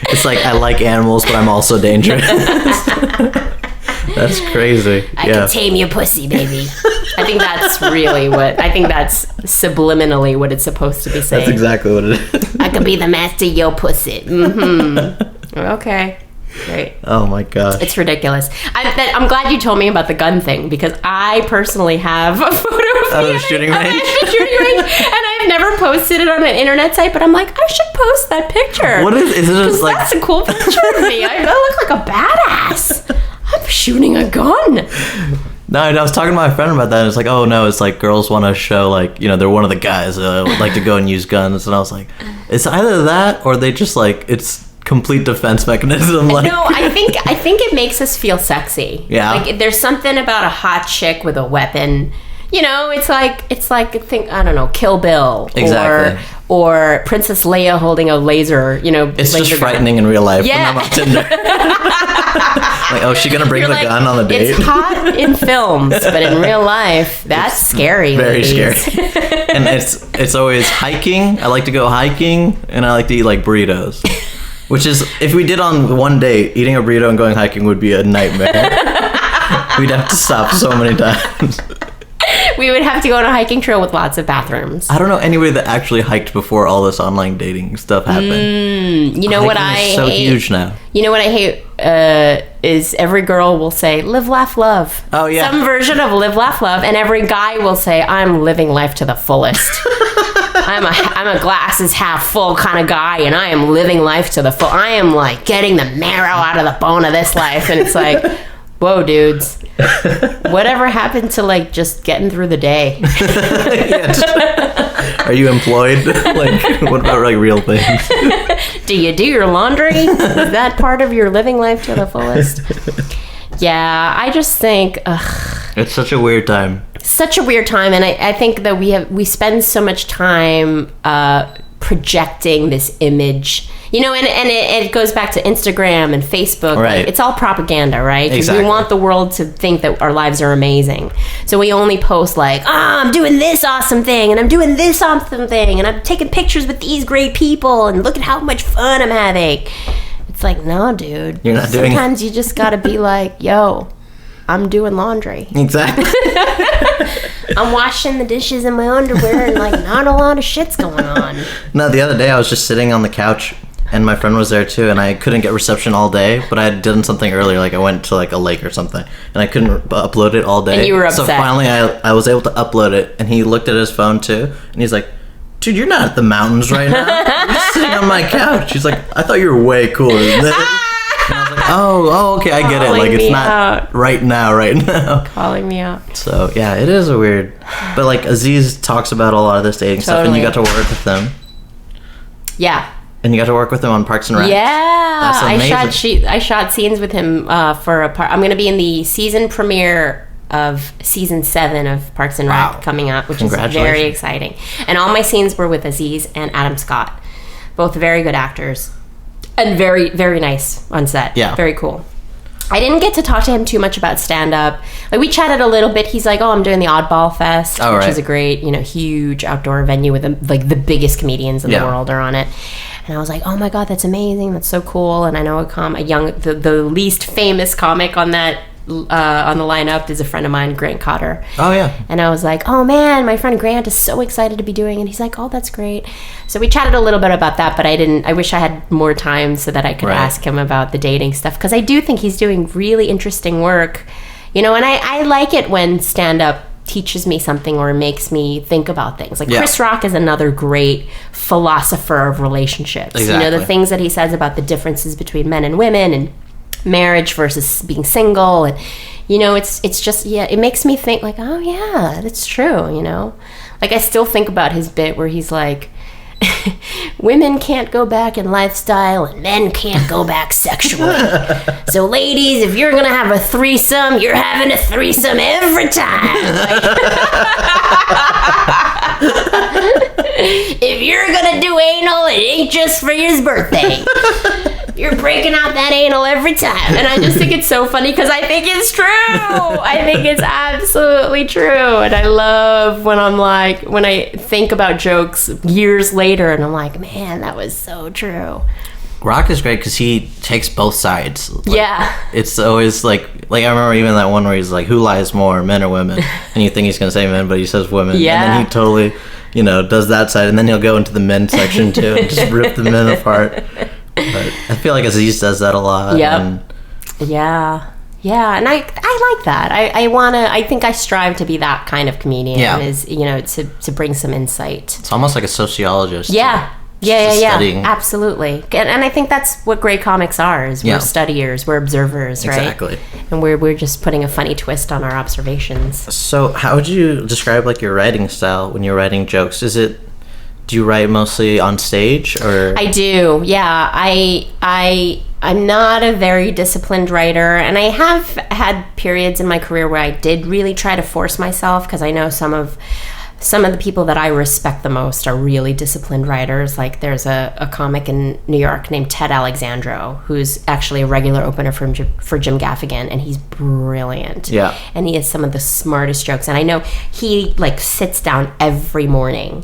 It's like, I like animals, but I'm also dangerous. That's crazy. I can tame your pussy, baby. I think that's subliminally what it's supposed to be saying. That's exactly what it is. I could be the master of your pussy. Okay. Great. Oh my gosh. It's ridiculous. I'm glad you told me about the gun thing, because I personally have a photo of a shooting range. And I've never posted it on an internet site, but I'm like, I should post that picture. What is it? Just like, that's a cool picture of me. I look like a badass. I'm shooting a gun. No, I was talking to my friend about that, and it's like, oh no, it's like girls want to show, like, you know, they're one of the guys that would like to go and use guns, and I was like, it's either that or they just like, it's complete defense mechanism. Like, no, I think it makes us feel sexy. Yeah. Like, there's something about a hot chick with a weapon. You know, it's like I don't know, Kill Bill. Exactly. Or Princess Leia holding a laser, you know. It's just frightening in real life when I'm on Tinder. Like, oh, is she going to bring the gun on the date? It's hot in films, but in real life, that's scary. Very scary. And it's always hiking. I like to go hiking, and I like to eat like burritos. Which is, if we did on one date, eating a burrito and going hiking would be a nightmare. We'd have to stop so many times. We would have to go on a hiking trail with lots of bathrooms. I don't know anybody that actually hiked before all this online dating stuff happened. You know what I hate? So huge now. You know what I hate is every girl will say, live, laugh, love. Oh, yeah. Some version of live, laugh, love. And every guy will say, I'm living life to the fullest. I'm a glasses half full kind of guy, and I am living life to the full. I am like getting the marrow out of the bone of this life. And it's like, whoa, dudes. Whatever happened to like just getting through the day? Are you employed? Like, what about like real things? Do you do your laundry? Is that part of your living life to the fullest? Yeah, I just think, it's such a weird time. Such a weird time, and I think that we spend so much time projecting this image, you know, and it goes back to Instagram and Facebook. Right. Like, it's all propaganda, right? Because exactly. we want the world to think that our lives are amazing. So we only post like, I'm doing this awesome thing, and I'm doing this awesome thing, and I'm taking pictures with these great people, and look at how much fun I'm having. It's like, no, dude. You're not doing it. Sometimes you just gotta be like, yo, I'm doing laundry. Exactly. I'm washing the dishes in my underwear, and like not a lot of shit's going on. No, the other day I was just sitting on the couch and my friend was there too, and I couldn't get reception all day, but I had done something earlier, like I went to like a lake or something, and I couldn't upload it all day. And you were upset. So finally I was able to upload it, and he looked at his phone too, and he's like, dude, you're not at the mountains right now. You're just sitting on my couch. He's like, I thought you were way cooler than this. And I was like, oh, okay, I get it. Like, it's not right now. Calling me out. So, yeah, it is a weird... But, like, Aziz talks about a lot of this dating stuff, and you got to work with them. Yeah. And you got to work with him on Parks and Rec. Yeah. That's amazing. I shot scenes with him for a part. I'm going to be in the season premiere of season 7 of Parks and Rec coming up, which is very exciting. And all my scenes were with Aziz and Adam Scott. Both very good actors. And very, very nice on set. Yeah. Very cool. I didn't get to talk to him too much about stand-up. Like, we chatted a little bit. He's like, I'm doing the Oddball Fest, which is a great, huge outdoor venue with, the biggest comedians in the world are on it. And I was like, oh my God, that's amazing. That's so cool. And I know the least famous comic on that, on the lineup is a friend of mine, Grant Cotter. Oh, yeah. And I was like, oh man, my friend Grant is so excited to be doing it. And he's like, oh, that's great. So we chatted a little bit about that, but I wish I had more time so that I could ask him about the dating stuff, because I do think he's doing really interesting work, and I like it when stand-up teaches me something or makes me think about things. Like Chris Rock is another great philosopher of relationships. Exactly. The things that he says about the differences between men and women and marriage versus being single, and it's just it makes me think like, oh yeah, that's true. Like, I still think about his bit where he's like, women can't go back in lifestyle and men can't go back sexually. So ladies, if you're gonna have a threesome, you're having a threesome every time. If you're gonna do anal, it ain't just for his birthday. You're breaking out that anal every time. And I just think it's so funny because I think it's true. I think it's absolutely true. And I love when I think about jokes years later and I'm like, man, that was so true. Rock is great because he takes both sides. It's always like I remember even that one where he's like, who lies more, men or women? And you think he's going to say men, but he says women. Yeah. And then he totally, does that side. And then he'll go into the men section too and just rip the men apart. But I feel like Aziz does that a lot. Yep. Yeah, and I like that. I think I strive to be that kind of comedian. Is to bring some insight. It's almost like a sociologist. Yeah. Studying. Absolutely. And I think that's what great comics are. Is we're studiers, we're observers, right? Exactly. And we're just putting a funny twist on our observations. So how would you describe like your writing style when you're writing jokes? Do you write mostly on stage, or? I do, yeah. I'm not a very disciplined writer, and I have had periods in my career where I did really try to force myself, because I know some of the people that I respect the most are really disciplined writers. Like, there's a comic in New York named Ted Alexandro, who's actually a regular opener for Jim Gaffigan, and he's brilliant. Yeah. And he has some of the smartest jokes, and I know he sits down every morning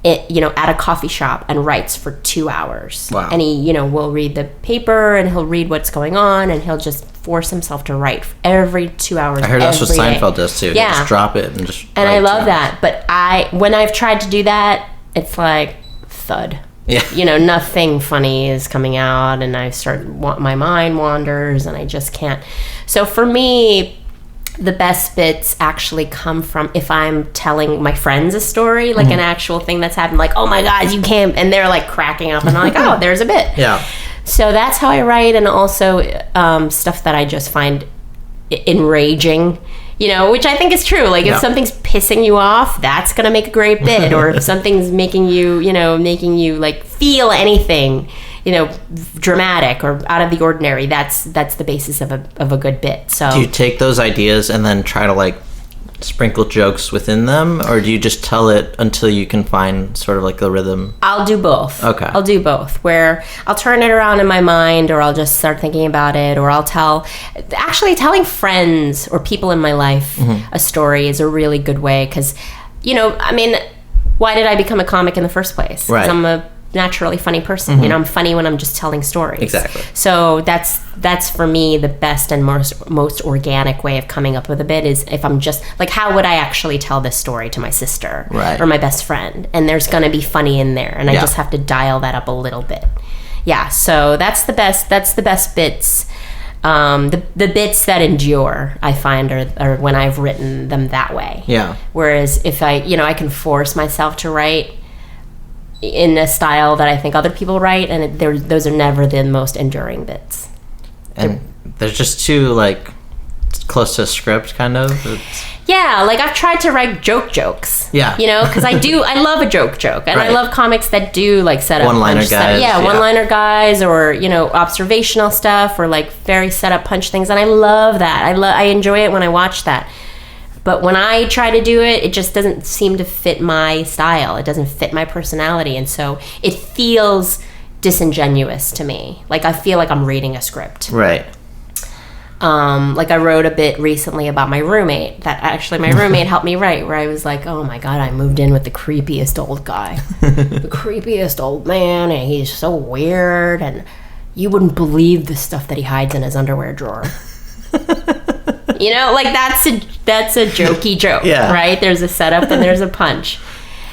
at a coffee shop and writes for 2 hours. Wow. And he, will read the paper and he'll read what's going on and he'll just force himself to write every 2 hours. I heard that's what every Seinfeld day. does too. Yeah. He just drop it and just. And write I love 2 hours. that. But when I've tried to do that, it's like thud. Yeah. Nothing funny is coming out, and my mind wanders, and I just can't. So for me, the best bits actually come from if I'm telling my friends a story, like an actual thing that's happened, like, oh my God, you can't, and they're like cracking up, and I'm like, oh, there's a bit. Yeah. So that's how I write, and also stuff that I just find enraging. Which I think is true. Like, if something's pissing you off, that's going to make a great bit. Or if something's making you, like, feel anything, dramatic or out of the ordinary, that's the basis of a good bit. So do you take those ideas and then try to, like, sprinkle jokes within them? Or do you just tell it until you can find sort of, like, the rhythm? I'll do both. Okay. I'll do both, where I'll turn it around in my mind, or I'll just start thinking about it, or telling friends or people in my life a story is a really good way, because, why did I become a comic in the first place? 'Cause Right. I'm a naturally funny person. I'm funny when I'm just telling stories. Exactly. So that's for me the best and most organic way of coming up with a bit is if I'm just like, how would I actually tell this story to my sister or my best friend? And there's going to be funny in there, and I just have to dial that up a little bit. Yeah, so that's the best bits. The bits that endure, I find, are when I've written them that way. Yeah. Whereas if I can force myself to write in a style that I think other people write, and those are never the most enduring bits. And they're just too, like, close to a script, kind of. Yeah, like I've tried to write jokes. Yeah. Because I love a joke, and right. I love comics that do like set up one-liner guys. One-liner guys, or observational stuff, or like very set up punch things, and I love that. I enjoy it when I watch that. But when I try to do it, it just doesn't seem to fit my style. It doesn't fit my personality, and so it feels disingenuous to me. Like I feel like I'm reading a script. Right. Like I wrote a bit recently about my roommate that actually my roommate helped me write, where I was like, oh my God, I moved in with the creepiest old guy. The creepiest old man, and he's so weird, and you wouldn't believe the stuff that he hides in his underwear drawer. Like that's a jokey joke, right? There's a setup and there's a punch.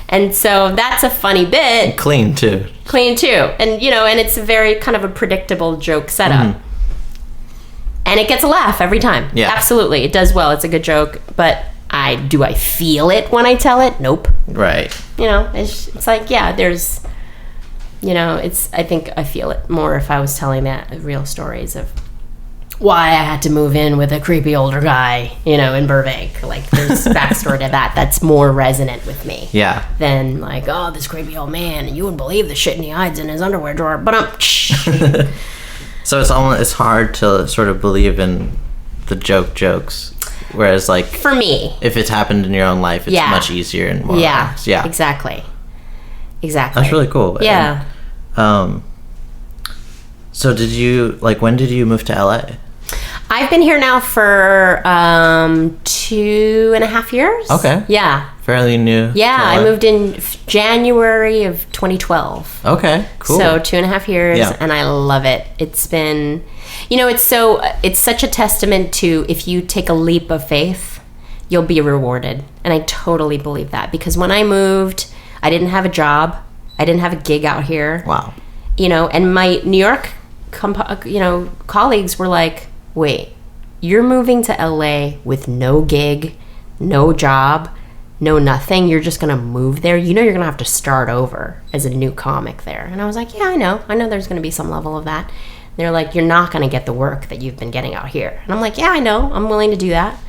And so that's a funny bit. Clean too. And, and it's a very kind of a predictable joke setup. And it gets a laugh every time. Yeah. Absolutely. It does well. It's a good joke. But do I feel it when I tell it? Nope. Right. It's like, there's, I think I feel it more if I was telling that real stories of why I had to move in with a creepy older guy, in Burbank. Like, there's backstory to that. That's more resonant with me. Yeah. Than like, oh, this creepy old man, and you wouldn't believe the shit he hides in his underwear drawer. But So it's hard to sort of believe in the jokes, whereas like for me, if it's happened in your own life, it's much easier and more relaxed. Yeah. Exactly. That's really cool. Yeah. And, so when did you move to LA? I've been here now for 2.5 years. Okay. Yeah. Fairly new. Yeah, I moved in January of 2012. Okay, cool. So 2.5 years, Yeah. and I love it. It's been, it's such a testament to if you take a leap of faith, you'll be rewarded. And I totally believe that, because when I moved, I didn't have a job. I didn't have a gig out here. Wow. And my New York, colleagues were like, wait, you're moving to LA with no gig, no job, no nothing. You're just going to move there. You're going to have to start over as a new comic there. And I was like, yeah, I know there's going to be some level of that. And they're like, you're not going to get the work that you've been getting out here. And I'm like, yeah, I know. I'm willing to do that.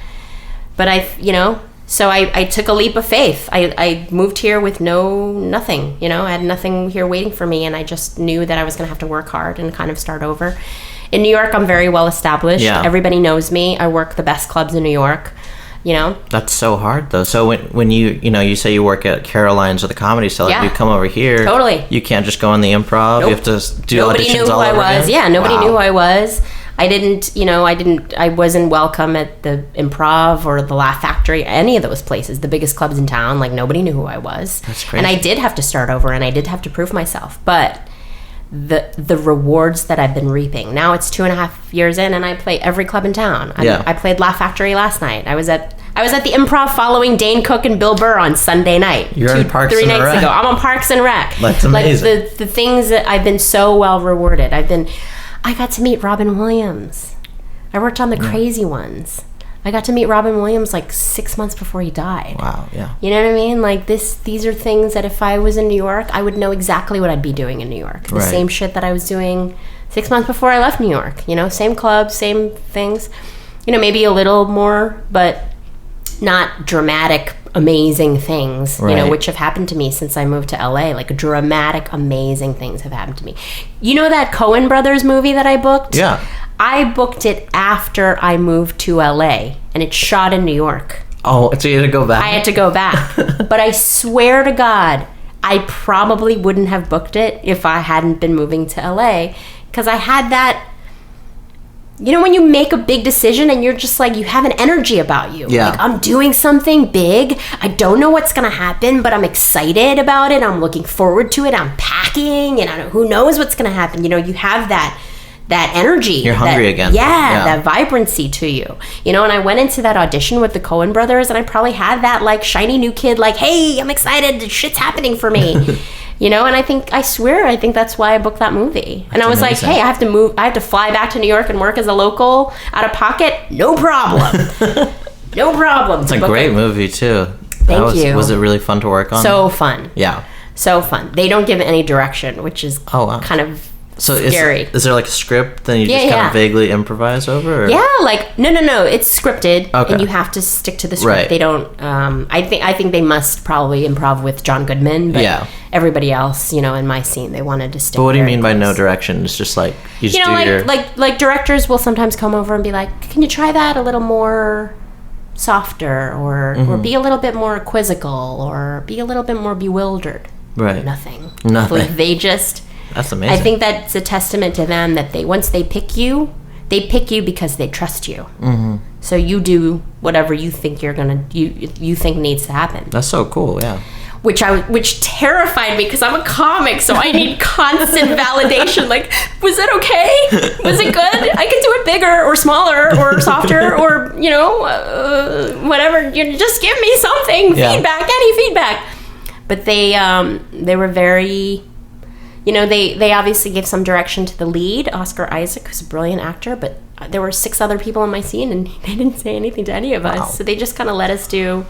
But so I took a leap of faith. I moved here with nothing, I had nothing here waiting for me, and I just knew that I was going to have to work hard and kind of start over. In New York, I'm very well established. Yeah. Everybody knows me. I work the best clubs in New York, That's so hard, though. So when you say you work at Caroline's or the Comedy Cellar, you come over here. Totally. You can't just go on the improv. Nope. You have to do Nobody auditions knew who all I over was. again? Yeah, nobody knew who I was. I wasn't welcome at the Improv or the Laugh Factory, any of those places, the biggest clubs in town. Like, nobody knew who I was. That's crazy. And I did have to start over, and I did have to prove myself. But the rewards that I've been reaping. Now it's 2.5 years in, and I play every club in town. I played Laugh Factory last night. I was at the Improv following Dane Cook and Bill Burr on Sunday night. You're on Parks 3 and nights Rec. ago. I'm on Parks and Rec. That's amazing. Like the things that I've been so well rewarded. I got to meet Robin Williams. I worked on The Crazy Ones. I got to meet Robin Williams like 6 months before he died. Wow, yeah. You know what I mean? Like these are things that if I was in New York, I would know exactly what I'd be doing in New York. The same shit that I was doing 6 months before I left New York. You know, same clubs, same things. You know, maybe a little more, but not dramatic, amazing things, you know, which have happened to me since I moved to LA. Like dramatic, amazing things have happened to me. You know that Coen Brothers movie that I booked? Yeah. I booked it after I moved to LA, and it's shot in New York. Oh, so you had to go back? I had to go back. But I swear to God, I probably wouldn't have booked it if I hadn't been moving to LA, because I had that, you know, when you make a big decision and you're just like, you have an energy about you. Yeah. Like, I'm doing something big. I don't know what's going to happen, but I'm excited about it. I'm looking forward to it. I'm packing, and who knows what's going to happen. You know, you have that energy. You're hungry again. Yeah, that vibrancy to you. You know, and I went into that audition with the Coen Brothers, and I probably had that, like, shiny new kid, like, hey, I'm excited. Shit's happening for me. You know, and I think that's why I booked that movie. And I was amazing. like, hey, I have to fly back to New York and work as a local out of pocket. No problem. No problem. It's a great movie, too. Thank you. Was it really fun to work on? So fun. Yeah. So fun. They don't give any direction, which is kind of scary. Is there like a script then you just kind of vaguely improvise over? Or? Yeah, like no, it's scripted, okay. and you have to stick to the script. Right. They don't. I think they must probably improv with John Goodman, but everybody else, you know, in my scene, they wanted to stick. But what do you mean by close. no direction? It's just like you just like directors will sometimes come over and be like, "Can you try that a little more softer, or be a little bit more quizzical, or be a little bit more bewildered?" Right. Nothing. They just. That's amazing. I think that's a testament to them that once they pick you because they trust you. Mm-hmm. So you do whatever you think you think needs to happen. That's so cool. Yeah. Which terrified me because I'm a comic, so I need constant validation. Like, was it okay? Was it good? I can do it bigger or smaller or softer or whatever. You just give me something, feedback, any feedback. But they were very. You know, they obviously gave some direction to the lead, Oscar Isaac, who's a brilliant actor, but there were 6 other people in my scene, and they didn't say anything to any of us. Wow. So they just kind of let us do...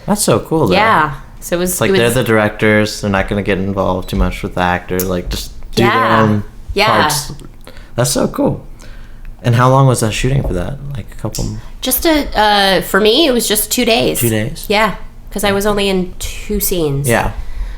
That's so cool, though. Yeah. So it was... It's like they're the directors. They're not going to get involved too much with the actor. Like, just do their own parts. That's so cool. And how long was that shooting for that? Like, a couple... Just for me, it was just 2 days. 2 days? Yeah. Because I was only in 2 scenes. Yeah.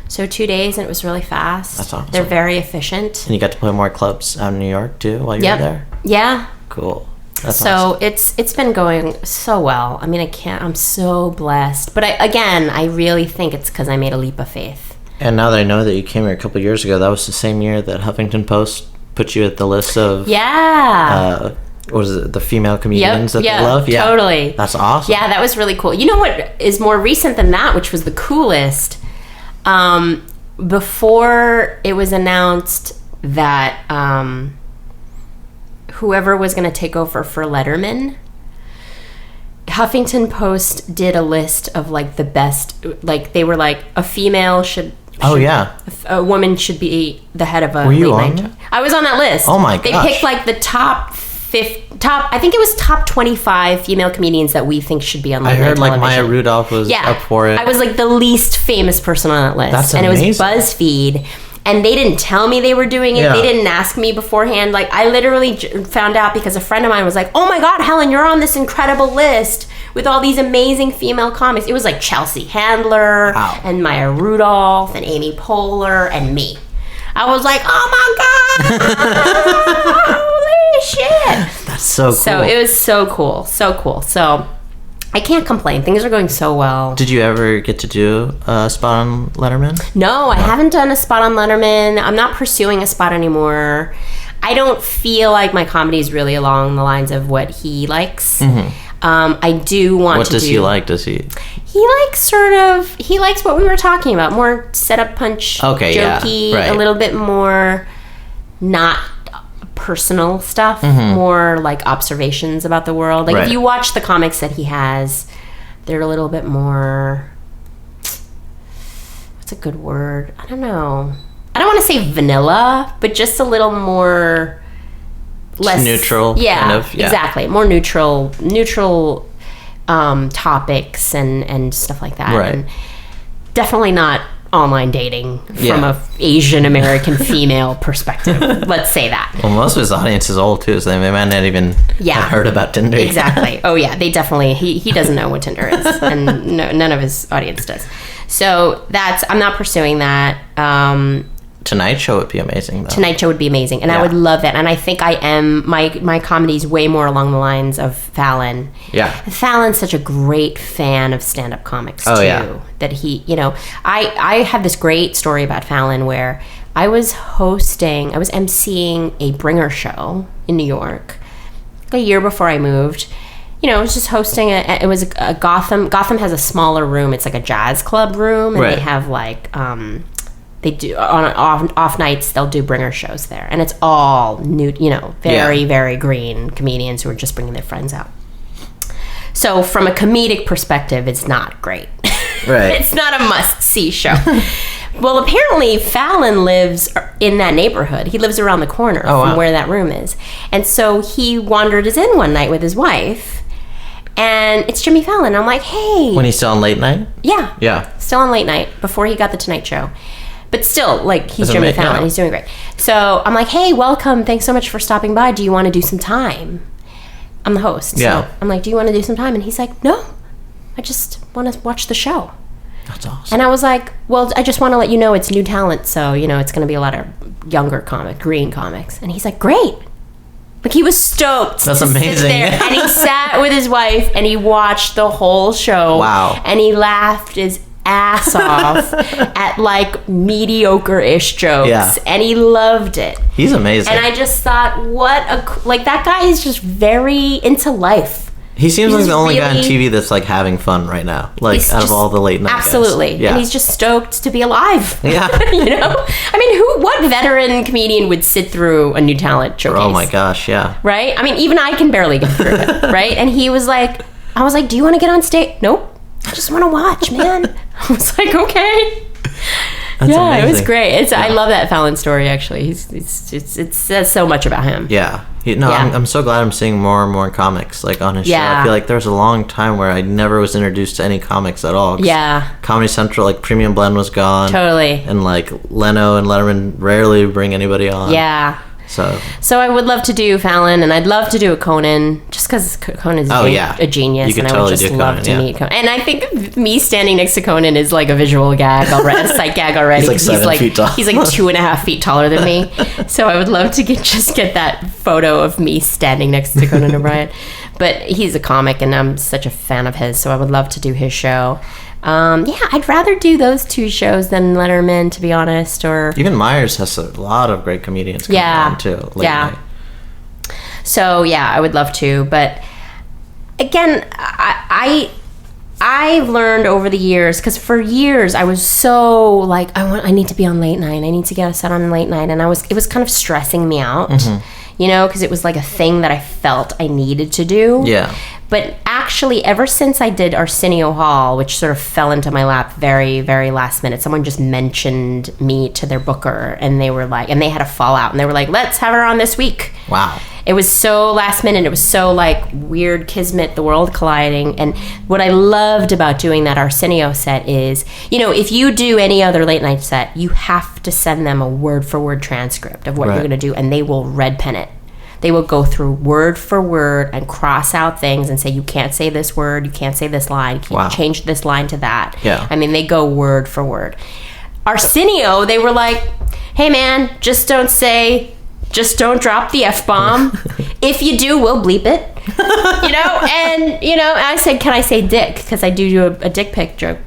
So 2 days, and it was really fast. That's awesome. They're very efficient. And you got to play more clubs out in New York, too, while you were there? Yeah. Cool. That's awesome. So it's been going so well. I mean, I'm so blessed. But I really think it's because I made a leap of faith. And now that I know that you came here a couple of years ago, that was the same year that Huffington Post put you at the list of... Yeah. What was it? The female comedians that they love? Yeah, totally. That's awesome. Yeah, that was really cool. You know what is more recent than that, which was the coolest... before it was announced that whoever was going to take over for Letterman, Huffington Post did a list of like the best, like they were like a female should a woman should be the head of a were you late on night. I was on that list. Oh my gosh. They picked like the top I think it was top 25 female comedians that we think should be on late night television. I heard like Maya Rudolph was up for it. I was like the least famous person on that list. That's amazing. And it was BuzzFeed. And they didn't tell me they were doing it. Yeah. They didn't ask me beforehand. Like, I literally found out because a friend of mine was like, oh my God, Helen, you're on this incredible list with all these amazing female comics. It was like Chelsea Handler and Maya Rudolph and Amy Poehler and me. I was like, oh my God, holy shit. That's so cool. So it was so cool. So cool. So I can't complain. Things are going so well. Did you ever get to do a spot on Letterman? No, I haven't done a spot on Letterman. I'm not pursuing a spot anymore. I don't feel like my comedy is really along the lines of what he likes. I do want What to does he like? Does he? He likes he likes what we were talking about, more setup punch, Okay, jokey, yeah, right. a little bit more not personal stuff, more like observations about the world. Like Right. if you watch the comics that he has, they're a little bit more, what's a good word? I don't know. I don't want to say vanilla, but just a little more less neutral. Yeah, kind of, yeah. exactly. More neutral topics and stuff like that. Right. And definitely not online dating from a Asian American female perspective. Let's say that. Well, most of his audience is old too, so they might not even have heard about Tinder. Exactly. Oh yeah, they definitely. He doesn't know what Tinder is, and none of his audience does. So I'm not pursuing that. Tonight Show would be amazing, though. Tonight Show would be amazing, and I would love that. And I think I am. My comedy's way more along the lines of Fallon. Yeah. Fallon's such a great fan of stand-up comics too. Yeah. That he, I have this great story about Fallon where I was emceeing a bringer show in New York a year before I moved. I was just hosting it was a Gotham has a smaller room. It's like a jazz club room, and Right. they have like they do on off nights they'll do bringer shows there, and it's all new, very very green comedians who are just bringing their friends out. So from a comedic perspective, it's not great. Right. It's not a must-see show. Well, apparently Fallon lives in that neighborhood. He lives around the corner from where that room is. And so he wandered us in one night with his wife, and it's Jimmy Fallon. I'm like, hey. When he's still on late night? Yeah. Yeah. Still on late night, before he got the Tonight Show. But still, like, he's Doesn't Jimmy make- Fallon. yeah. He's doing great. So I'm like, hey, welcome. Thanks so much for stopping by. Do you want to do some time? I'm the host. Yeah. So I'm like, do you want to do some time? And he's like, no. I just want to watch the show. That's awesome. And I was like, well, I just want to let you know it's new talent. So, it's going to be a lot of younger green comics. And he's like, great. Like, he was stoked. That's to sit amazing. there. And he sat with his wife and he watched the whole show. Wow. And he laughed his ass off at like mediocre-ish jokes. Yeah. And he loved it. He's amazing. And I just thought, that guy is just very into life. He seems like he's the only guy on really- TV that's like having fun right now. Like He's out of just- all the late night guys. absolutely. Yeah. And he's just stoked to be alive. Yeah. I mean, what veteran comedian would sit through a new talent showcase? Oh my gosh, yeah. Right? I mean, even I can barely get through it, right? And he was like, I was like, do you want to get on stage? Nope. I just want to watch, man. I was like, okay. That's yeah, amazing. it was great. I love that Fallon story, actually. It says so much about him. Yeah. Yeah. I'm so glad I'm seeing more and more comics like on his show. Yeah. I feel like there was a long time where I never was introduced to any comics at all. 'Cause Yeah. Comedy Central, like Premium Blend was gone. Totally. And like Leno and Letterman rarely bring anybody on. Yeah. So I would love to do Fallon, and I'd love to do a Conan, just because Conan's a genius, You could and I totally would just do love Conan, to yeah. meet Conan. And I think me standing next to Conan is like a visual gag already, a sight gag already. He's like 'cause 7 feet tall. He's like 2.5 feet taller than me. So I would love to get that photo of me standing next to Conan O'Brien. But he's a comic, and I'm such a fan of his, so I would love to do his show. I'd rather do those two shows than Letterman, to be honest. Or even Myers has a lot of great comedians coming on too. Late night. So I would love to, but again, I've learned over the years, because for years I was so like, I need to be on late night. I need to get a set on late night, and it was kind of stressing me out, because it was like a thing that I felt I needed to do. Yeah. But actually, ever since I did Arsenio Hall, which sort of fell into my lap very, very last minute, someone just mentioned me to their booker, and they were like, and they had a fallout, and they were like, let's have her on this week. Wow. It was so last minute. It was so like weird kismet, the world colliding. And what I loved about doing that Arsenio set is, if you do any other late night set, you have to send them a word for word transcript of what you're going to do, and they will red pen it. They will go through word for word and cross out things and say, you can't say this word, you can't say this line, you change this line to that. Yeah. I mean, they go word for word. Arsenio, they were like, hey man, just don't drop the F-bomb. If you do, we'll bleep it. And I said, can I say dick? Because I do a dick pic joke.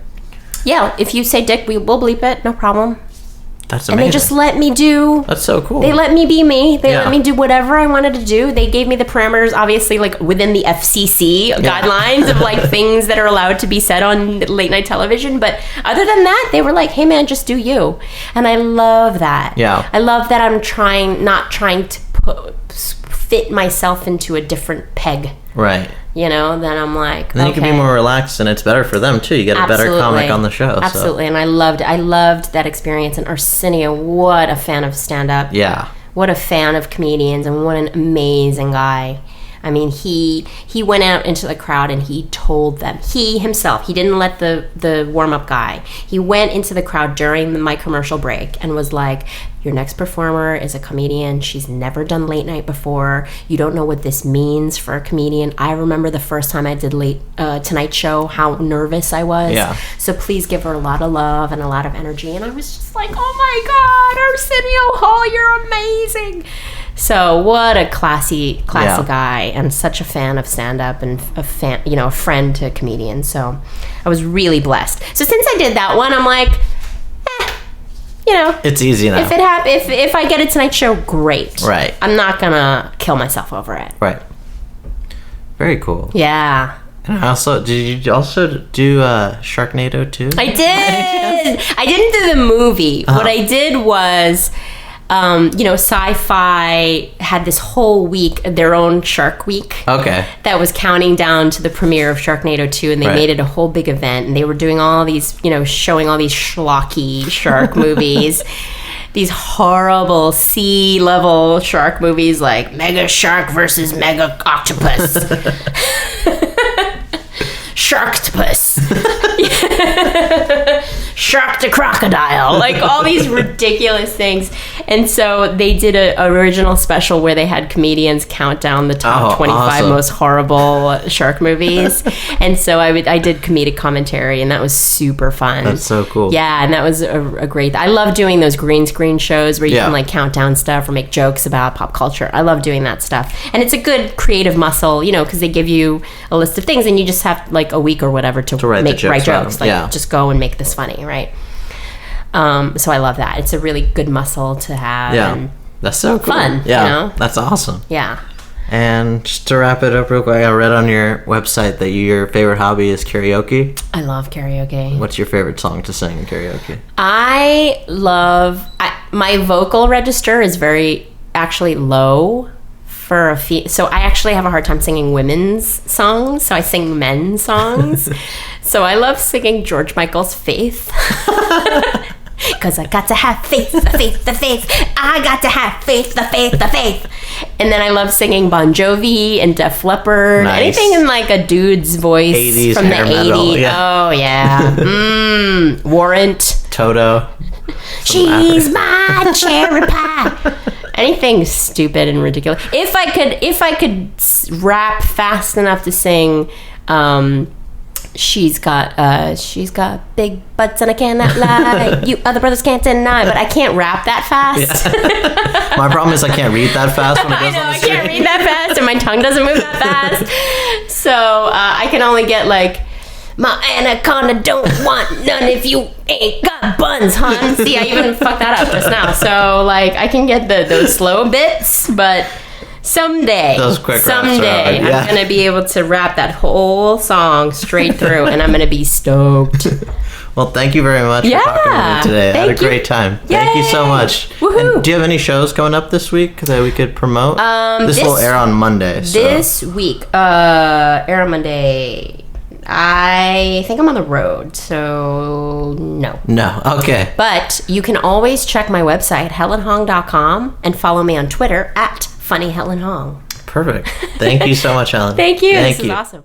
Yeah, if you say dick, we'll bleep it, no problem. That's and amazing. they just let me do. That's so cool. They let me be me. They Yeah. let me do whatever I wanted to do. They gave me the parameters, obviously, like within the FCC guidelines of like things that are allowed to be said on late night television. But other than that, they were like, "Hey, man, just do you." And I love that. Yeah. I love that I'm not trying to fit myself into a different peg. Right. You know, then I'm like, And then you can be more relaxed, and it's better for them too. You get a better comic on the show. Absolutely, and I loved that experience. And Arsenio, what a fan of stand-up. Yeah. What a fan of comedians, and what an amazing guy. I mean, he went out into the crowd and he told them, he himself, he didn't let the warm-up guy. He went into the crowd during my commercial break and was like, your next performer is a comedian. She's never done late night before. You don't know what this means for a comedian. I remember the first time I did Tonight Show, how nervous I was. Yeah. So please give her a lot of love and a lot of energy. And I was just like, oh my God, Arsenio Hall, you're amazing. So what a classy guy, and such a fan of stand-up, and a friend to comedians. So I was really blessed. So since I did that one, I'm like, it's easy now. If I get a Tonight Show, great. Right. I'm not gonna kill myself over it. Right. Very cool. Yeah. And also, did you also do Sharknado too? I did. I didn't do the movie. What I did was, Sci-Fi had this whole week, their own Shark Week. Okay. That was counting down to the premiere of Sharknado 2, and they made it a whole big event, and they were doing all these, showing all these schlocky shark movies. These horrible sea-level shark movies like Mega Shark versus Mega Octopus. Sharktopus. Shark the Crocodile. Like all these ridiculous things. And so they did an original special where they had comedians count down the top 25 most horrible shark movies. And so I did comedic commentary, and that was super fun. That's so cool. Yeah, and that was a great... I love doing those green screen shows where you can like count down stuff or make jokes about pop culture. I love doing that stuff. And it's a good creative muscle, because they give you a list of things and you just have like a week or whatever to write jokes. Like just go and make this funny, right? So I love that. It's a really good muscle to have. Yeah, and that's so cool. Fun. Yeah, that's awesome. Yeah. And just to wrap it up real quick, I read on your website that your favorite hobby is karaoke. I love karaoke. What's your favorite song to sing in karaoke? My vocal register is very actually low for so I actually have a hard time singing women's songs, so I sing men's songs. So I love singing George Michael's Faith. Because I got to have faith, the faith, the faith. I got to have faith, the faith, the faith. And then I love singing Bon Jovi and Def Leppard. Nice. Anything in like a dude's voice 80s from the hair 80s. metal, yeah. Oh, yeah. Warrant. Toto. She's my cherry pie. Anything stupid and ridiculous. If I could rap fast enough to sing, she's got big butts and I cannot lie. You other brothers can't deny, but I can't rap that fast. Yeah. My problem is I can't read that fast when it goes on the screen. I can't read that fast, and my tongue doesn't move that fast. So I can only get like, my anaconda don't want none if you ain't got buns, hon. See, I even fucked that up just now. So like I can get those slow bits, but someday those quick I'm gonna be able to rap that whole song straight through, and I'm gonna be stoked. Well, thank you very much for talking to me today. I had a great time. Yay. Thank you so much. Woohoo. And do you have any shows coming up this week that we could promote? This will air on Monday. So. This week, air on Monday. I think I'm on the road, so no. No, okay. But you can always check my website, helenhong.com, and follow me on Twitter @funnyhelenhong. Perfect. Thank you so much, Helen. Thank you. This is awesome.